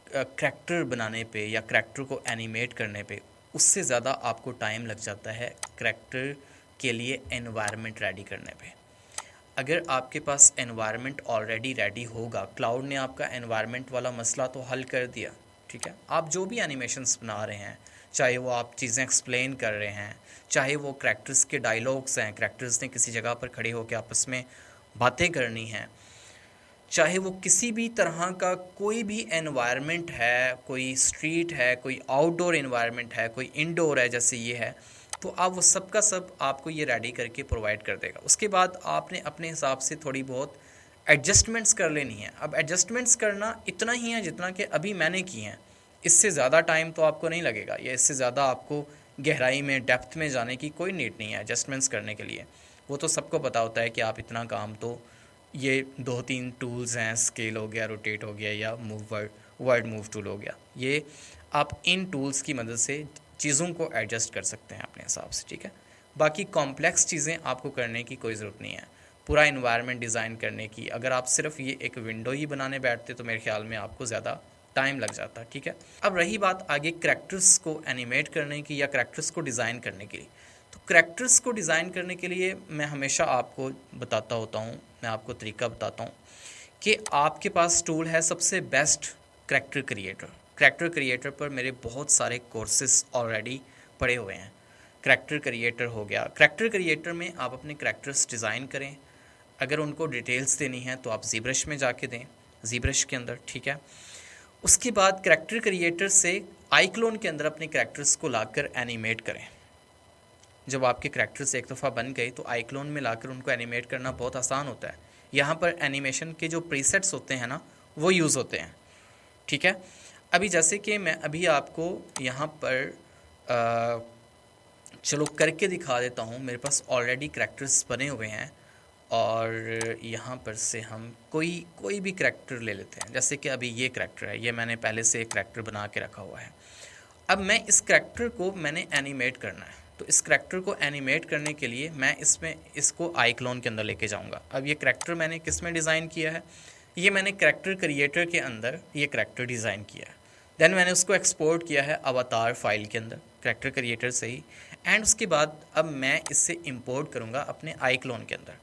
करैक्टर बनाने पे या करैक्टर को एनिमेट करने पे, उससे ज़्यादा आपको टाइम लग जाता है करैक्टर के लिए एनवायरनमेंट रेडी करने पे। अगर आपके पास एनवायरनमेंट ऑलरेडी रेडी होगा, क्लाउड ने आपका एनवायरनमेंट वाला मसला तो हल कर दिया, ठीक है। आप जो भी एनिमेशंस बना रहे हैं, चाहे वो आप चीज़ें एक्सप्लेन कर रहे हैं, चाहे वो करैक्टर्स के डायलॉग्स हैं, करैक्टर्स ने किसी जगह पर खड़े होकर आपस में बातें करनी हैं, चाहे वो किसी भी तरह का कोई भी एनवायरनमेंट है, कोई स्ट्रीट है, कोई आउटडोर एनवायरनमेंट है, कोई इंडोर है जैसे ये है, तो आप वो सब का सब आपको ये रेडी करके प्रोवाइड कर देगा। उसके बाद आपने अपने हिसाब से थोड़ी बहुत एडजस्टमेंट्स कर लेनी है। अब एडजस्टमेंट्स करना इतना ही है जितना कि अभी मैंने की हैं, इससे ज़्यादा टाइम तो आपको नहीं लगेगा, या इससे ज़्यादा आपको गहराई में डेप्थ में जाने की कोई नीड नहीं है एडजस्टमेंट्स करने के लिए। वो तो सबको पता होता है कि आप इतना काम तो ये 2-3 टूल्स हैं, स्केल हो गया, रोटेट हो गया, या वर्ड मूव टूल हो गया, ये आप इन टूल्स की मदद से चीज़ों को एडजस्ट कर सकते हैं अपने हिसाब से, ठीक है। बाकी कॉम्प्लेक्स चीज़ें आपको करने की कोई ज़रूरत नहीं है, पूरा इन्वायरमेंट डिज़ाइन करने की। अगर आप सिर्फ ये एक विंडो ही बनाने बैठते तो मेरे ख्याल में आपको ज़्यादा टाइम लग जाता, ठीक है। अब रही बात आगे करैक्टर्स को एनिमेट करने की या करैक्टर्स को डिज़ाइन करने के लिए, तो करैक्टर्स को डिज़ाइन करने के लिए मैं हमेशा आपको बताता होता हूँ मैं आपको तरीका बताता हूँ कि आपके पास टूल है सबसे best character creator. Character creator पर मेरे बहुत सारे कोर्सेज ऑलरेडी पड़े हुए हैं। करैक्टर क्रिएटर हो गया, करैक्टर क्रिएटर में आप अपने करैक्टर्स डिज़ाइन करें। अगर उनको डिटेल्स देनी है तो आप ज़ीब्रश में जाके दें, ज़ीब्रश के अंदर, ठीक है। उसके बाद करैक्टर क्रिएटर से आईक्लोन के अंदर अपने करैक्टर्स को लाकर एनिमेट करें। जब आपके करैक्टर्स एक दफ़ा बन गए तो आईक्लोन में लाकर उनको एनिमेट करना बहुत आसान होता है। यहाँ पर एनिमेशन के जो प्रीसेट्स होते हैं ना, वो यूज़ होते हैं, ठीक है। अभी जैसे कि मैं अभी आपको यहाँ पर चलो करके दिखा देता हूँ। मेरे पास ऑलरेडी करैक्टर्स बने हुए हैं और यहाँ पर से हम कोई भी करैक्टर ले लेते हैं। जैसे कि अभी ये करैक्टर है, ये मैंने पहले से एक करैक्टर बना के रखा हुआ है। अब मैं इस करैक्टर को मैंने एनिमेट करना है, तो इस करैक्टर को एनिमेट करने के लिए मैं इसको आईक्लोन के अंदर लेके जाऊंगा। अब ये करैक्टर मैंने किस में डिज़ाइन किया है, ये मैंने करैक्टर क्रिएटर के अंदर ये करैक्टर डिज़ाइन किया है। देन मैंने उसको एक्सपोर्ट किया है अवतार फाइल के अंदर करैक्टर क्रिएटर से ही। एंड उसके बाद अब मैं इससे इंपोर्ट करूँगा अपने आईक्लोन के अंदर।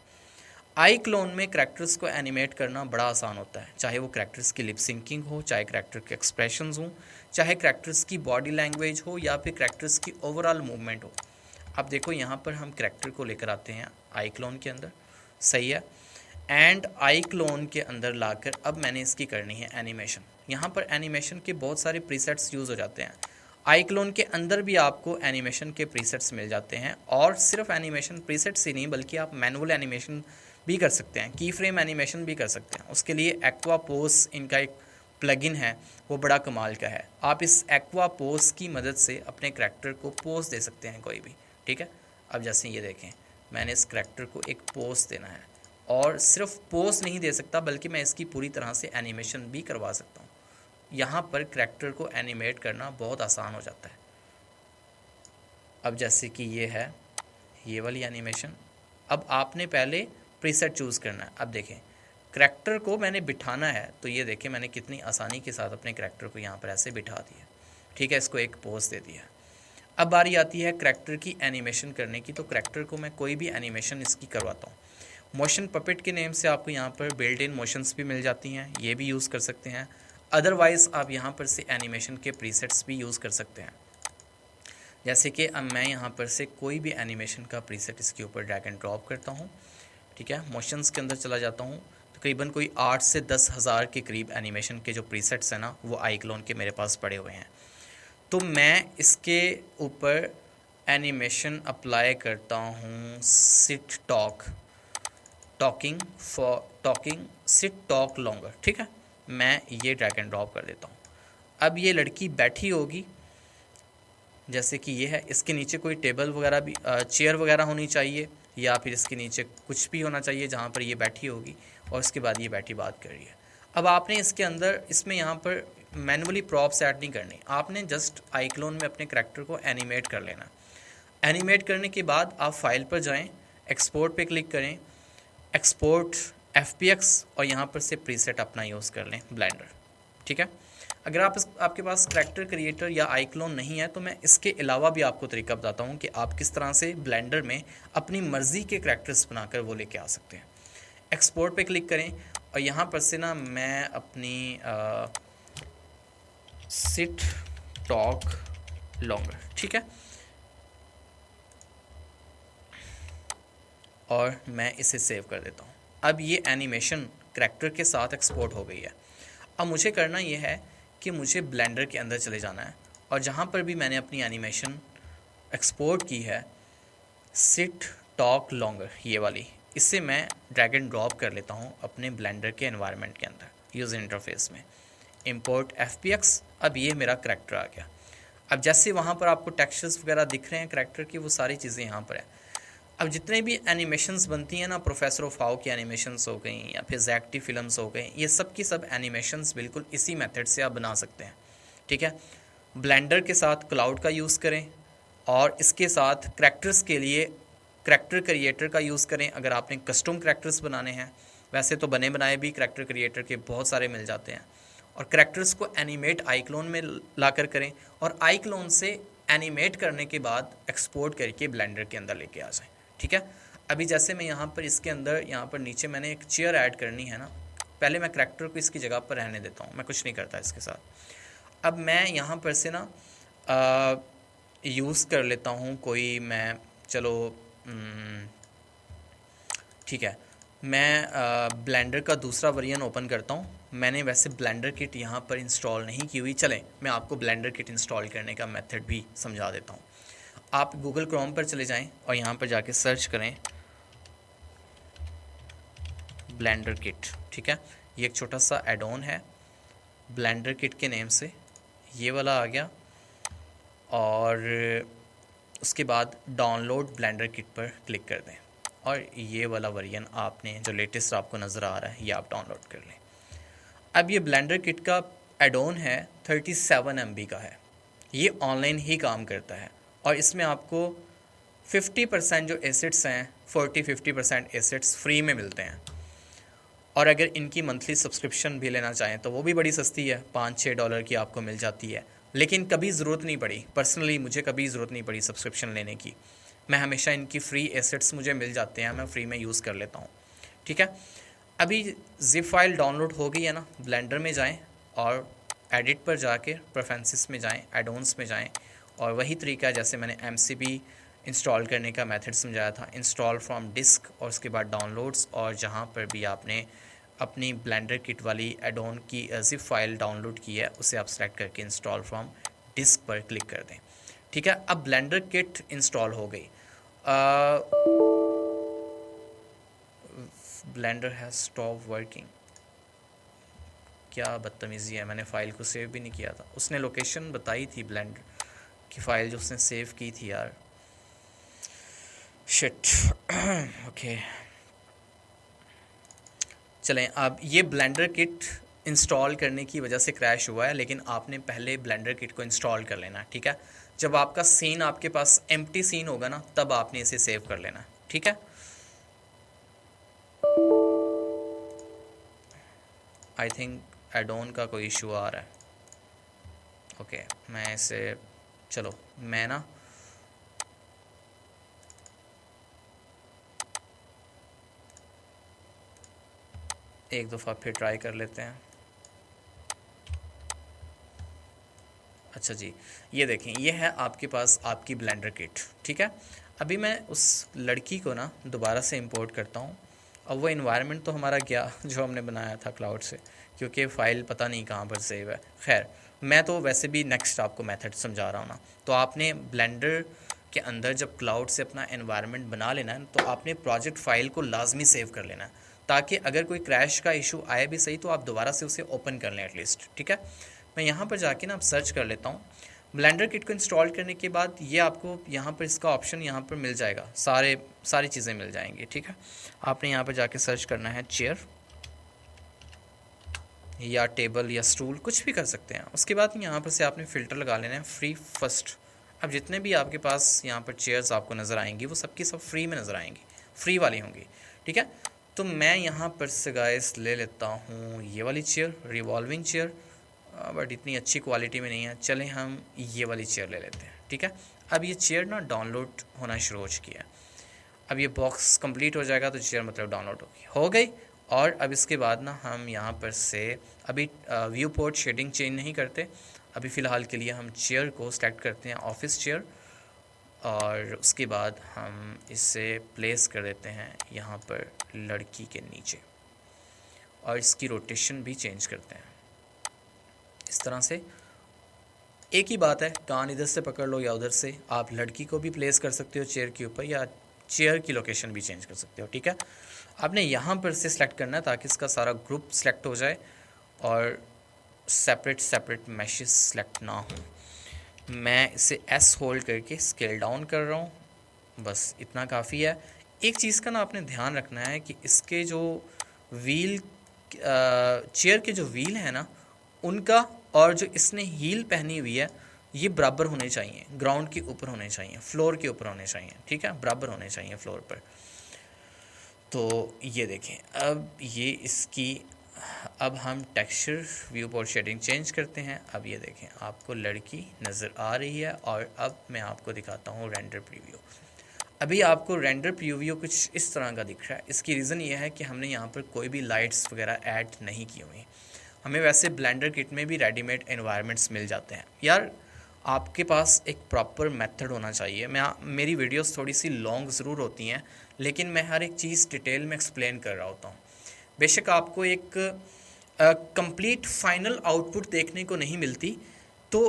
आईक्लोन में करैक्टर्स को एनिमेट करना बड़ा आसान होता है, चाहे वो करैक्टर्स की लिप सिंकिंग हो, चाहे करैक्टर के एक्सप्रेशंस हों, चाहे करैक्टर्स की बॉडी लैंग्वेज हो या फिर करैक्टर्स की ओवरऑल मूवमेंट हो। अब देखो यहाँ पर हम करैक्टर को लेकर आते हैं आईक्लोन के अंदर, सही है। एंड आईक्लोन के अंदर लाकर अब मैंने इसकी करनी है एनिमेशन। यहाँ पर एनिमेशन के बहुत सारे प्रीसेट्स यूज़ हो जाते हैं। आईक्लोन के अंदर भी आपको एनिमेशन के प्रीसेट्स मिल जाते हैं, और सिर्फ एनिमेशन प्रीसेट्स ही नहीं बल्कि आप मैनुअल एनिमेशन भी कर सकते हैं, की फ्रेम एनिमेशन भी कर सकते हैं। उसके लिए एक्वा पोज इनका एक प्लगइन है, वो बड़ा कमाल का है। आप इस एक्वा पोज की मदद से अपने करैक्टर को पोज दे सकते हैं कोई भी, ठीक है। अब जैसे ये देखें, मैंने इस करैक्टर को एक पोज देना है, और सिर्फ पोज नहीं दे सकता बल्कि मैं इसकी पूरी तरह से एनिमेशन भी करवा सकता हूँ। यहाँ पर करैक्टर को एनिमेट करना बहुत आसान हो जाता है। अब जैसे कि ये है ये वाली एनिमेशन। अब आपने पहले प्रीसेट चूज़ करना है। अब देखें करैक्टर को मैंने बिठाना है, तो ये देखें मैंने कितनी आसानी के साथ अपने करैक्टर को यहाँ पर ऐसे बिठा दिया, ठीक है। इसको एक पोज दे दिया। अब बारी आती है करैक्टर की एनिमेशन करने की, तो करैक्टर को मैं कोई भी एनिमेशन इसकी करवाता हूँ। मोशन पपेट के नेम से आपको यहाँ पर बिल्ट इन मोशंस भी मिल जाती हैं, ये भी यूज़ कर सकते हैं। अदरवाइज़ आप यहाँ पर से एनिमेशन के प्रीसेट्स भी यूज़ कर सकते हैं। जैसे कि अब मैं यहाँ पर से कोई भी एनिमेशन का प्रीसेट इसके ऊपर ड्रैग एंड ड्रॉप करता हूँ, ठीक है। मोशंस के अंदर चला जाता हूँ, तकरीबन कोई 8 से 10 हज़ार के करीब एनिमेशन के जो प्रीसेट्स हैं ना, वो आईक्लोन के मेरे पास पड़े हुए हैं। तो मैं इसके ऊपर एनिमेशन अप्लाई करता हूँ sit talking sit talk longer, ठीक है। मैं ये ड्रैग एंड ड्रॉप कर देता हूँ। अब ये लड़की बैठी होगी, जैसे कि ये है, इसके नीचे कोई टेबल वगैरह भी चेयर वगैरह होनी चाहिए, या फिर इसके नीचे कुछ भी होना चाहिए जहाँ पर ये बैठी होगी, और उसके बाद ये बैठी बात कर रही है। अब आपने इसके अंदर इसमें यहाँ पर मैनुअली प्रॉप्स ऐड नहीं करनी, आपने जस्ट आईक्लोन में अपने करैक्टर को एनिमेट कर लेना। एनिमेट करने के बाद आप फाइल पर जाएं, एक्सपोर्ट पे क्लिक करें, एक्सपोर्ट FPX, और यहाँ पर से प्रीसेट अपना यूज़ कर लें ब्लेंडर, ठीक है। अगर आपके पास करैक्टर क्रिएटर या आईक्लोन नहीं है तो मैं इसके अलावा भी आपको तरीका बताता हूँ कि आप किस तरह से ब्लेंडर में अपनी मर्ज़ी के करैक्टर्स बनाकर वो लेके आ सकते हैं। एक्सपोर्ट पे क्लिक करें, और यहाँ पर से ना मैं अपनी सिट टॉक लॉन्गर, ठीक है, और मैं इसे सेव कर देता हूँ। अब ये एनिमेशन करैक्टर के साथ एक्सपोर्ट हो गई है। अब मुझे करना ये है कि मुझे ब्लेंडर के अंदर चले जाना है, और जहाँ पर भी मैंने अपनी एनिमेशन एक्सपोर्ट की है सिट टॉक लॉन्गर, ये वाली, इससे मैं ड्रैग एंड ड्रॉप कर लेता हूँ अपने ब्लेंडर के एनवायरनमेंट के अंदर यूज़र इंटरफेस में। Import FPX। अब ये मेरा करैक्टर आ गया। अब जैसे वहाँ पर आपको टेक्सचर्स वगैरह दिख रहे हैं करैक्टर की, वो सारी चीज़ें यहाँ पर हैं। अब जितने भी एनिमेशंस बनती हैं ना, प्रोफेसर ऑफ हाउ की एनिमेशंस हो गई या फिर जैक्टी फिल्म्स हो गई, ये सब की सब एनिमेशंस बिल्कुल इसी मेथड से आप बना सकते हैं, ठीक है। ब्लेंडर के साथ क्लाउड का यूज़ करें, और इसके साथ करैक्टर्स के लिए करैक्टर क्रिएटर का यूज़ करें अगर आपने कस्टम करैक्टर्स बनाने हैं। वैसे तो बने बनाए भी करैक्टर क्रिएटर के बहुत सारे मिल जाते हैं। और करैक्टर्स को एनिमेट आईक्लोन में लाकर करें, और आईक्लोन से एनिमेट करने के बाद एक्सपोर्ट करके ब्लेंडर के अंदर लेके आ जाएं, ठीक है। अभी जैसे मैं यहाँ पर इसके अंदर यहाँ पर नीचे मैंने एक चेयर ऐड करनी है ना, पहले मैं करैक्टर को इसकी जगह पर रहने देता हूँ, मैं कुछ नहीं करता इसके साथ। अब मैं यहाँ पर से ना यूज़ कर लेता हूँ कोई, मैं चलो ठीक है, मैं ब्लेंडर का दूसरा वर्जन ओपन करता हूँ। मैंने वैसे ब्लेंडर किट यहाँ पर इंस्टॉल नहीं की हुई, चलें मैं आपको ब्लेंडर किट इंस्टॉल करने का मेथड भी समझा देता हूँ। आप गूगल क्रोम पर चले जाएं और यहाँ पर जाके सर्च करें ब्लेंडर किट, ठीक है। ये एक छोटा सा एड ऑन है ब्लेंडर किट के नेम से, ये वाला आ गया। और उसके बाद डाउनलोड ब्लेंडर किट पर क्लिक कर दें और ये वाला वर्जन आपने जो लेटेस्ट आपको नज़र आ रहा है ये आप डाउनलोड कर लें। अब ये ब्लेंडर किट का एड ऑन है 37 MB का है, ये ऑनलाइन ही काम करता है और इसमें आपको 50% जो एसेट्स हैं 40-50% एसेट्स फ्री में मिलते हैं। और अगर इनकी मंथली सब्सक्रिप्शन भी लेना चाहें तो वो भी बड़ी सस्ती है, $5-6 की आपको मिल जाती है। लेकिन कभी ज़रूरत नहीं पड़ी, पर्सनली मुझे कभी ज़रूरत नहीं पड़ी सब्सक्रिप्शन लेने की, मैं हमेशा इनकी फ्री एसेट्स मुझे मिल जाते हैं, मैं फ्री में यूज़ कर लेता हूँ, ठीक है। अभी जिप फाइल डाउनलोड हो गई है ना, ब्लेंडर में जाएं और एडिट पर जाके प्रेफरेंसेस में जाएं, एड ऑन्स में जाएं और वही तरीका है जैसे मैंने MCP इंस्टॉल करने का मेथड समझाया था, इंस्टॉल फ्रॉम डिस्क और उसके बाद डाउनलोड्स, और जहाँ पर भी आपने अपनी ब्लेंडर किट वाली एड ऑन की जिप फाइल डाउनलोड की है उसे आप सेलेक्ट करके इंस्टॉल फ्रॉम डिस्क पर क्लिक कर दें, ठीक है। अब ब्लेंडर किट इंस्टॉल हो गई। ब्लेंडर हैज़ स्टॉप वर्किंग, क्या बदतमीज़ी है, मैंने फ़ाइल को सेव भी नहीं किया था। उसने लोकेशन बताई थी ब्लेंडर की फ़ाइल जो उसने सेव की थी यार, शिट ओके चलें। अब ये ब्लेंडर किट इंस्टॉल करने की वजह से क्रैश हुआ है, लेकिन आपने पहले ब्लेंडर किट को इंस्टॉल कर लेना है, ठीक है। जब आपका सीन आपके पास एम्प्टी सीन होगा ना तब आपने इसे सेव कर लेना है, ठीक है। आई थिंक एड ऑन का कोई इशू आ रहा है, ओके मैं इसे, चलो मैं ना एक दफ़ा फिर ट्राई कर लेते हैं। अच्छा जी, ये देखें, ये है आपके पास आपकी ब्लेंडर किट, ठीक है। अभी मैं उस लड़की को ना दोबारा से इंपोर्ट करता हूँ। अब वो इन्वायरमेंट तो हमारा गया जो हमने बनाया था क्लाउड से, क्योंकि फ़ाइल पता नहीं कहाँ पर सेव है। खैर मैं तो वैसे भी नेक्स्ट आपको मेथड समझा रहा हूँ ना, तो आपने ब्लेंडर के अंदर जब क्लाउड से अपना एनवायरनमेंट बना लेना है तो आपने प्रोजेक्ट फ़ाइल को लाजमी सेव कर लेना है, ताकि अगर कोई क्रैश का इशू आए भी सही तो आप दोबारा से उसे ओपन कर लें एटलीस्ट, ठीक है। मैं यहाँ पर जाके ना अब सर्च कर लेता हूँ ब्लेंडर किट को इंस्टॉल करने के बाद। ये आपको यहाँ पर इसका ऑप्शन यहाँ पर मिल जाएगा, सारी चीज़ें मिल जाएंगी, ठीक है। आपने यहाँ पर जाके सर्च करना है चेयर या टेबल या स्टूल, कुछ भी कर सकते हैं। उसके बाद यहाँ पर से आपने फ़िल्टर लगा लेना है फ्री फर्स्ट। अब जितने भी आपके पास यहाँ पर चेयर्स आपको नज़र आएंगी वो सबकी सब फ्री में नज़र आएंगी, फ्री वाली होंगी, ठीक है। तो मैं यहाँ पर से गाइस ले लेता हूँ ये वाली चेयर, रिवॉल्विंग चेयर, बट इतनी अच्छी क्वालिटी में नहीं है। चलें हम ये वाली चेयर ले लेते हैं, ठीक है। अब ये चेयर ना डाउनलोड होना शुरू हो चुकी है। अब ये बॉक्स कंप्लीट हो जाएगा तो चेयर मतलब डाउनलोड हो गई। और अब इसके बाद ना हम यहाँ पर से अभी व्यू पोर्ट शेडिंग चेंज नहीं करते, अभी फ़िलहाल के लिए हम चेयर को सेलेक्ट करते हैं ऑफिस चेयर, और उसके बाद हम इसे प्लेस कर देते हैं यहाँ पर लड़की के नीचे, और इसकी रोटेशन भी चेंज करते हैं इस तरह से। एक ही बात है, कान इधर से पकड़ लो या उधर से, आप लड़की को भी प्लेस कर सकते हो चेयर के ऊपर या चेयर की लोकेशन भी चेंज कर सकते हो, ठीक है। आपने यहाँ पर से सिलेक्ट करना है ताकि इसका सारा ग्रुप सेलेक्ट हो जाए और सेपरेट मैशेस सेलेक्ट ना हो। मैं इसे S होल्ड करके स्केल डाउन कर रहा हूँ, बस इतना काफ़ी है। एक चीज़ का ना आपने ध्यान रखना है कि इसके जो व्हील चेयर के जो व्हील है ना उनका और जो इसने हील पहनी हुई है ये बराबर होने चाहिए, ग्राउंड के ऊपर होने चाहिए, फ्लोर के ऊपर होने चाहिए, ठीक है, बराबर होने चाहिए फ्लोर पर। तो ये देखें, अब ये इसकी, अब हम texture viewport shading change करते हैं। अब ये देखें आपको लड़की नज़र आ रही है, और अब मैं आपको दिखाता हूँ रेंडर प्रीव्यू। अभी आपको रेंडर प्रीव्यू कुछ इस तरह का दिख रहा है। इसकी रीज़न ये है कि हमने यहाँ पर कोई भी लाइट्स वगैरह ऐड नहीं की हुई। हमें वैसे ब्लेंडर किट में भी रेडीमेड एनवायरनमेंट्स मिल जाते हैं। यार आपके पास एक प्रॉपर मेथड होना चाहिए। मेरी वीडियोस थोड़ी सी लॉन्ग ज़रूर होती हैं, लेकिन मैं हर एक चीज़ डिटेल में एक्सप्लेन कर रहा होता हूँ। बेशक आपको एक कंप्लीट फाइनल आउटपुट देखने को नहीं मिलती, तो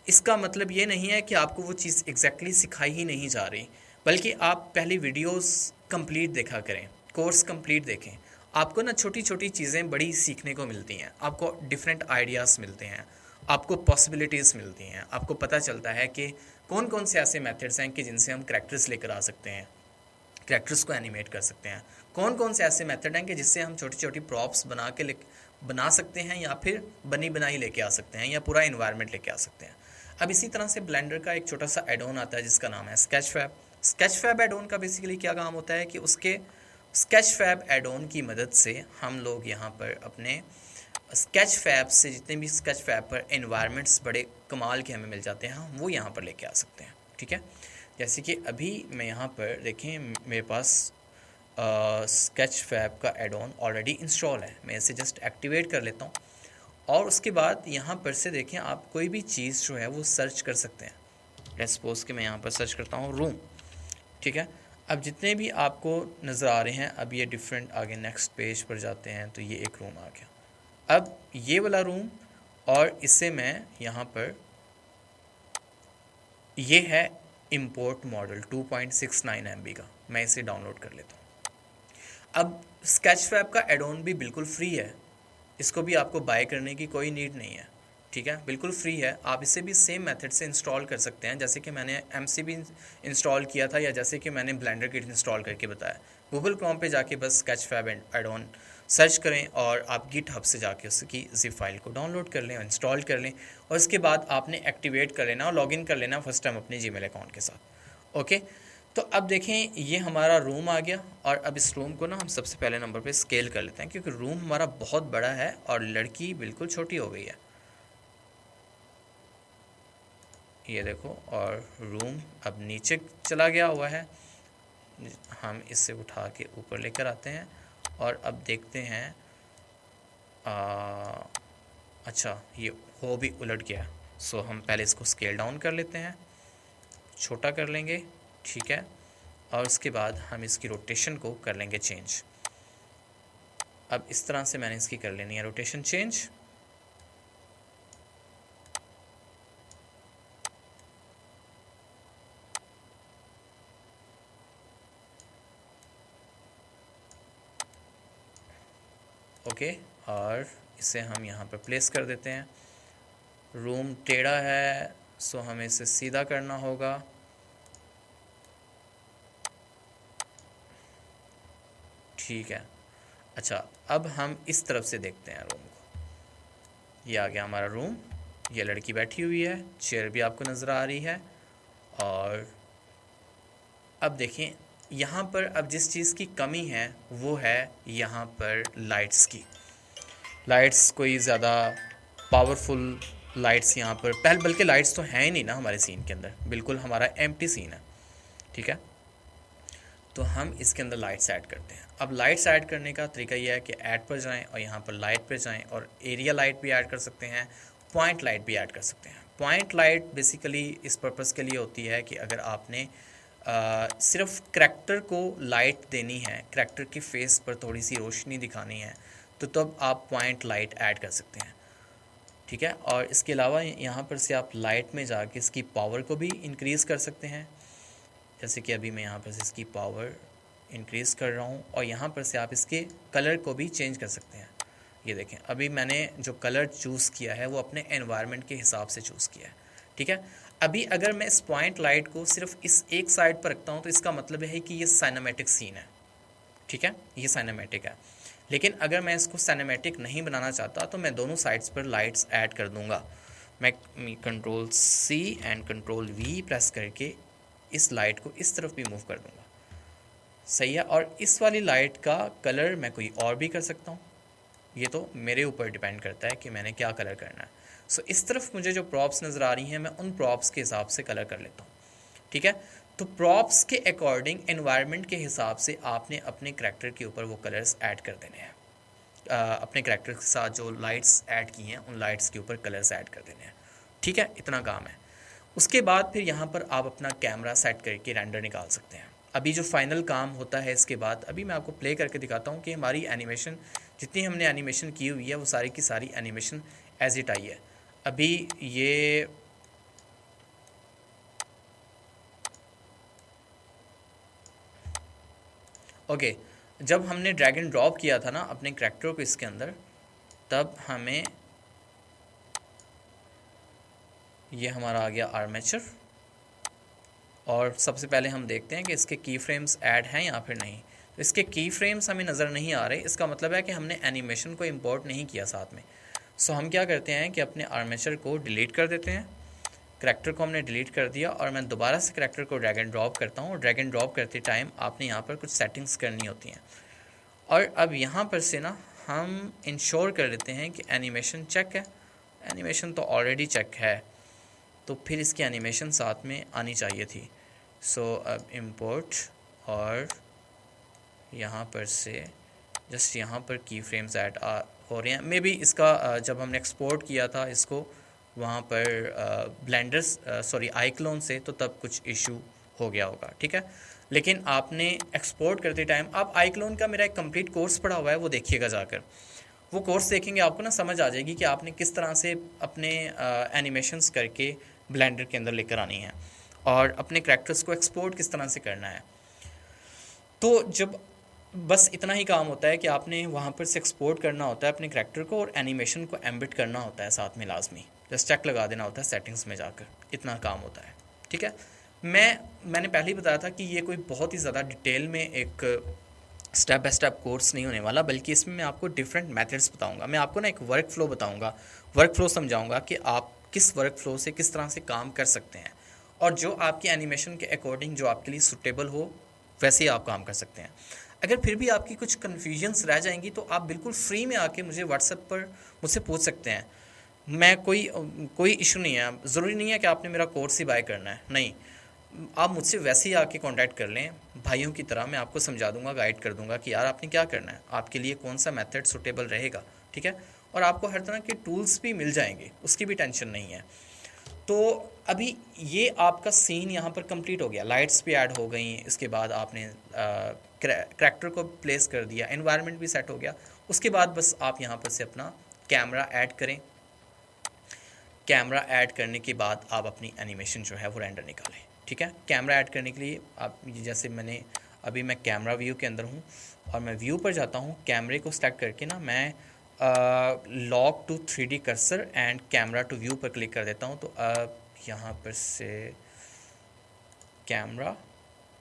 इसका मतलब ये नहीं है कि आपको वो चीज़ एग्जैक्टली सिखाई ही नहीं जा रही, बल्कि आप पहले वीडियोस कंप्लीट देखा करें, कोर्स कंप्लीट देखें। आपको ना छोटी छोटी चीज़ें बड़ी सीखने को मिलती हैं, आपको डिफरेंट आइडियाज़ मिलते हैं, आपको पॉसिबिलिटीज़ मिलती हैं, आपको पता चलता है कि कौन कौन से ऐसे मेथड्स हैं कि जिनसे हम करैक्टर्स लेकर आ सकते हैं, करैक्टर्स को एनिमेट कर सकते हैं। कौन कौन से ऐसे मेथड हैं कि जिससे हम छोटी छोटी प्रॉप्स बना सकते हैं, या फिर बनी बनाई लेके आ सकते हैं, या पूरा इन्वायरमेंट लेके आ सकते हैं। अब इसी तरह से ब्लेंडर का एक छोटा सा एड ऑन आता है जिसका नाम है स्केचफैब। स्केचफैब एड ऑन का बेसिकली क्या काम होता है कि उसके स्केचफैब एड ऑन की मदद से हम लोग यहाँ पर अपने स्केचफैब से जितने भी स्केचफैब पर एनवायरनमेंट्स बड़े कमाल के हमें मिल जाते हैं, वो यहाँ पर लेके आ सकते हैं। ठीक है, जैसे कि अभी मैं यहाँ पर देखें मेरे पास स्केचफैब का एड ऑन ऑलरेडी इंस्टॉल है। मैं इसे जस्ट एक्टिवेट कर लेता हूँ और उसके बाद यहाँ पर से देखें आप कोई भी चीज़ जो है वो सर्च कर सकते हैं। लेट्स सपोज कि मैं यहाँ पर सर्च करता हूँ रूम। ठीक है, अब जितने भी आपको नज़र आ रहे हैं, अब ये डिफरेंट आगे नेक्स्ट पेज पर जाते हैं तो ये एक रूम आ गया। अब ये वाला रूम, और इससे मैं यहाँ पर, ये है इंपोर्ट मॉडल 2.69 MB का, मैं इसे डाउनलोड कर लेता हूँ। अब स्केचफैब का एड ऑन भी बिल्कुल फ्री है, इसको भी आपको बाय करने की कोई नीड नहीं है। ठीक है, बिल्कुल फ्री है। आप इसे भी सेम मेथड से इंस्टॉल कर सकते हैं जैसे कि मैंने MCB इंस्टॉल किया था, या जैसे कि मैंने ब्लेंडर किट इंस्टॉल करके बताया। गूगल क्रोम पे जाके बस स्केचफैब एड ऑन सर्च करें और आप गिटहब से जाके उसकी ज़िप फाइल को डाउनलोड कर लें और इंस्टॉल कर लें, और उसके बाद आपने एक्टिवेट कर लेना और लॉगिन कर लेना फर्स्ट टाइम अपने जीमेल अकाउंट के साथ। ओके, तो अब देखें ये हमारा रूम आ गया, और अब इस रूम को ना हम सबसे पहले नंबर पे स्केल कर लेते हैं, क्योंकि रूम हमारा बहुत बड़ा है और लड़की बिल्कुल छोटी हो गई है। ये देखो, और रूम अब नीचे चला गया हुआ है। हम इससे उठा के ऊपर लेकर आते हैं और अब देखते हैं, अच्छा ये हो भी उलट गया। सो हम पहले इसको स्केल डाउन कर लेते हैं, छोटा कर लेंगे। ठीक है, और उसके बाद हम इसकी रोटेशन को कर लेंगे चेंज। अब इस तरह से मैंने इसकी कर लेनी है रोटेशन चेंज। ओके, और इसे हम यहाँ पर प्लेस कर देते हैं। रूम टेढ़ा है, सो हमें इसे सीधा करना होगा। ठीक है, अच्छा अब हम इस तरफ से देखते हैं रूम को। ये आ गया हमारा रूम, ये लड़की बैठी हुई है, चेयर भी आपको नज़र आ रही है। और अब देखें यहाँ पर, अब जिस चीज़ की कमी है वो है यहाँ पर लाइट्स की। लाइट्स कोई ज़्यादा पावरफुल लाइट्स यहाँ पर बल्कि लाइट्स तो हैं ही नहीं ना हमारे सीन के अंदर, बिल्कुल हमारा एम्प्टी सीन है। ठीक है, तो हम इसके अंदर लाइट्स ऐड करते हैं। अब लाइट्स ऐड करने का तरीका यह है कि ऐड पर जाएं और यहाँ पर लाइट पर जाएं, और एरिया लाइट भी ऐड कर सकते हैं, पॉइंट लाइट भी ऐड कर सकते हैं। पॉइंट लाइट बेसिकली इस पर्पज़ के लिए होती है कि अगर आपने सिर्फ करैक्टर को लाइट देनी है, करैक्टर की फेस पर थोड़ी सी रोशनी दिखानी है, तो तब आप पॉइंट लाइट ऐड कर सकते हैं। ठीक है, और इसके अलावा यहाँ पर से आप लाइट में जाके इसकी पावर को भी इंक्रीज़ कर सकते हैं। जैसे कि अभी मैं यहाँ पर से इसकी पावर इंक्रीज़ कर रहा हूँ, और यहाँ पर से आप इसके कलर को भी चेंज कर सकते हैं। ये देखें, अभी मैंने जो कलर चूज़ किया है वो अपने एनवायरनमेंट के हिसाब से चूज़ किया है। ठीक है, अभी अगर मैं इस पॉइंट लाइट को सिर्फ इस एक साइड पर रखता हूँ तो इसका मतलब है कि ये साइनेमैटिक सीन है। ठीक है, ये साइनेमैटिक है। लेकिन अगर मैं इसको सिनेमैटिक नहीं बनाना चाहता तो मैं दोनों साइड्स पर लाइट्स ऐड कर दूंगा। मैं Ctrl+C एंड Ctrl+V प्रेस करके इस लाइट को इस तरफ भी मूव कर दूंगा। सही है, और इस वाली लाइट का कलर मैं कोई और भी कर सकता हूँ, ये तो मेरे ऊपर डिपेंड करता है कि मैंने क्या कलर करना है। सो इस तरफ मुझे जो प्रॉप्स नज़र आ रही हैं मैं उन प्रॉप्स के हिसाब से कलर कर लेता हूँ। ठीक है, तो प्रॉप्स के अकॉर्डिंग एनवायरनमेंट के हिसाब से आपने अपने करैक्टर के ऊपर वो कलर्स ऐड कर देने हैं। अपने करैक्टर के साथ जो लाइट्स ऐड की हैं उन लाइट्स के ऊपर कलर्स ऐड कर देने हैं। ठीक है, इतना काम है। उसके बाद फिर यहाँ पर आप अपना कैमरा सेट करके रेंडर निकाल सकते हैं। अभी जो फाइनल काम होता है इसके बाद, अभी मैं आपको प्ले करके दिखाता हूँ कि हमारी एनिमेशन जितनी हमने एनिमेशन की हुई है वो सारी की सारी एनिमेशन एज इट आई है। अभी ये ओके, जब हमने ड्रैग एंड ड्रॉप किया था ना अपने करैक्टर को इसके अंदर, तब हमें ये हमारा आ गया आर्मेचर। और सबसे पहले हम देखते हैं कि इसके की फ्रेम्स ऐड हैं या फिर नहीं। तो इसके की फ्रेम्स हमें नज़र नहीं आ रहे, इसका मतलब है कि हमने एनिमेशन को इंपोर्ट नहीं किया साथ में। सो हम क्या करते हैं कि अपने आर्मेचर को डिलीट कर देते हैं। करैक्टर को हमने डिलीट कर दिया और मैं दोबारा से करैक्टर को ड्रैग एंड ड्रॉप करता हूँ। ड्रैग एंड ड्रॉप करते टाइम आपने यहाँ पर कुछ सेटिंग्स करनी होती हैं। और अब यहाँ पर से ना हम इंश्योर कर लेते हैं कि एनिमेशन चेक है। एनिमेशन तो ऑलरेडी चेक है, तो फिर इसकी एनिमेशन साथ में आनी चाहिए थी। सो अब इंपोर्ट और यहाँ पर से जस्ट यहाँ पर की फ्रेम्स ऐड हो रहे हैं। मे बी इसका जब हमने एक्सपोर्ट किया था इसको वहाँ पर ब्लेंडर आईक्लोन से, तो तब कुछ इशू हो गया होगा। ठीक है, लेकिन आपने एक्सपोर्ट करते टाइम, आप आईक्लोन का मेरा एक कंप्लीट कोर्स पढ़ा हुआ है, वो देखिएगा जाकर। वो कोर्स देखेंगे आपको ना समझ आ जाएगी कि आपने किस तरह से अपने एनिमेशंस करके ब्लेंडर के अंदर लेकर आनी है और अपने करैक्टर्स को एक्सपोर्ट किस तरह से करना है। तो जब बस इतना ही काम होता है कि आपने वहाँ पर से एक्सपोर्ट करना होता है अपने करैक्टर को और एनिमेशन को एम्बिट करना होता है साथ में लाजमी। जस्ट चेक लगा देना होता है सेटिंग्स में जाकर, इतना काम होता है। ठीक है, मैंने पहले ही बताया था कि ये कोई बहुत ही ज़्यादा डिटेल में एक स्टेप बाय स्टेप कोर्स नहीं होने वाला, बल्कि इसमें मैं आपको डिफरेंट मेथड्स बताऊंगा। मैं आपको ना एक वर्क फ्लो बताऊंगा, वर्क फ्लो समझाऊंगा कि आप किस वर्क फ्लो से किस तरह से काम कर सकते हैं और जो आपकी एनिमेशन के अकॉर्डिंग जो आपके लिए सूटेबल हो वैसे ही आप काम कर सकते हैं। अगर फिर भी आपकी कुछ कन्फ्यूजन्स रह जाएंगी तो आप बिल्कुल फ्री में आके मुझे व्हाट्सएप पर मुझसे पूछ सकते हैं। मैं कोई इशू नहीं है, ज़रूरी नहीं है कि आपने मेरा कोर्स ही बाय करना है, नहीं, आप मुझसे वैसे ही आके कांटेक्ट कर लें। भाइयों की तरह मैं आपको समझा दूंगा, गाइड कर दूंगा कि यार आपने क्या करना है, आपके लिए कौन सा मेथड सूटेबल रहेगा। ठीक है, और आपको हर तरह के टूल्स भी मिल जाएंगे, उसकी भी टेंशन नहीं है। तो अभी ये आपका सीन यहाँ पर कंप्लीट हो गया, लाइट्स भी ऐड हो गई, इसके बाद आपने करैक्टर को प्लेस कर दिया, एनवायरनमेंट भी सेट हो गया। उसके बाद बस आप यहाँ पर से अपना कैमरा ऐड करें। कैमरा ऐड करने के बाद आप अपनी एनिमेशन जो है वो रेंडर निकालें। ठीक है, कैमरा ऐड करने के लिए आप जैसे मैं कैमरा व्यू के अंदर हूँ और मैं व्यू पर जाता हूँ। कैमरे को सेलेक्ट करके ना मैं lock to 3D cursor and camera to view पर क्लिक कर देता हूँ। तो अब यहाँ पर से कैमरा,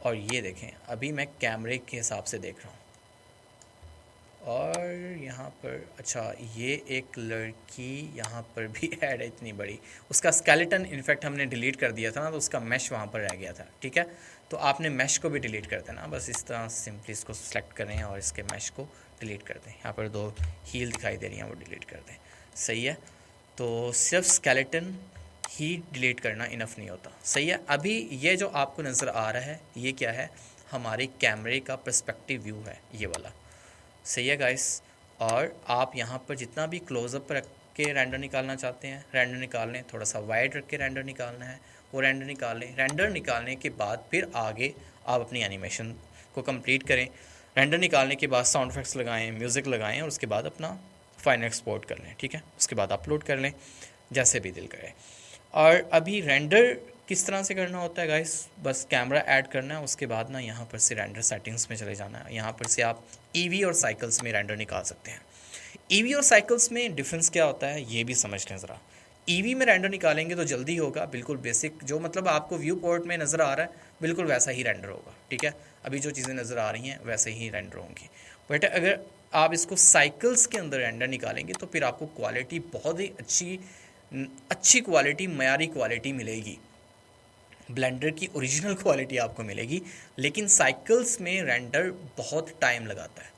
और ये देखें अभी मैं कैमरे के हिसाब से देख रहा हूँ। और यहाँ पर अच्छा ये एक लड़की यहाँ पर भी ऐड है इतनी बड़ी, उसका स्केलेटन इनफैक्ट हमने डिलीट कर दिया था ना, तो उसका मैश वहाँ पर रह गया था। ठीक है, तो आपने मैश को भी डिलीट कर देना, बस इस तरह सिंपली इसको सेलेक्ट करें और इसके मैश को डिलीट कर दें। यहाँ पर 2 हील दिखाई दे रही हैं, वो डिलीट कर दें। सही है, तो सिर्फ स्केलेटन ही डिलीट करना इनफ नहीं होता। सही है, अभी ये जो आपको नज़र आ रहा है ये क्या है, हमारे कैमरे का पर्सपेक्टिव व्यू है ये वाला। सही है गाइस, और आप यहाँ पर जितना भी क्लोज़अप रख के रेंडर निकालना चाहते हैं रेंडर निकाल लें, थोड़ा सा वाइड रख के रेंडर निकालना है वो रेंडर निकाल लें। रेंडर निकालने के बाद फिर आगे आप अपनी एनिमेशन को कंप्लीट करें। रेंडर निकालने के बाद साउंड इफेक्ट्स लगाएं, म्यूज़िक लगाएं और उसके बाद अपना फाइनल एक्सपोर्ट कर लें। ठीक है, उसके बाद अपलोड कर लें जैसे भी दिल करे। और अभी रेंडर किस तरह से करना होता है गाइस, बस कैमरा ऐड करना है, उसके बाद ना यहाँ पर से रेंडर सेटिंग्स में चले जाना है। यहाँ पर से आप ईवी और साइकिल्स में रेंडर निकाल सकते हैं। ईवी और साइकिल्स में डिफरेंस क्या होता है ये भी समझ लें ज़रा। ईवी में रेंडर निकालेंगे तो जल्दी होगा, बिल्कुल बेसिक जो मतलब आपको व्यू पोर्ट में नज़र आ रहा है बिल्कुल वैसा ही रेंडर होगा। ठीक है, अभी जो चीज़ें नज़र आ रही हैं वैसे ही रेंडर होंगी। बट अगर आप इसको साइकिल्स के अंदर रेंडर निकालेंगे तो फिर आपको क्वालिटी बहुत ही अच्छी क्वालिटी, मयारी क्वालिटी मिलेगी, ब्लेंडर की ओरिजिनल क्वालिटी आपको मिलेगी। लेकिन साइकिल्स में रेंडर बहुत टाइम लगाता है।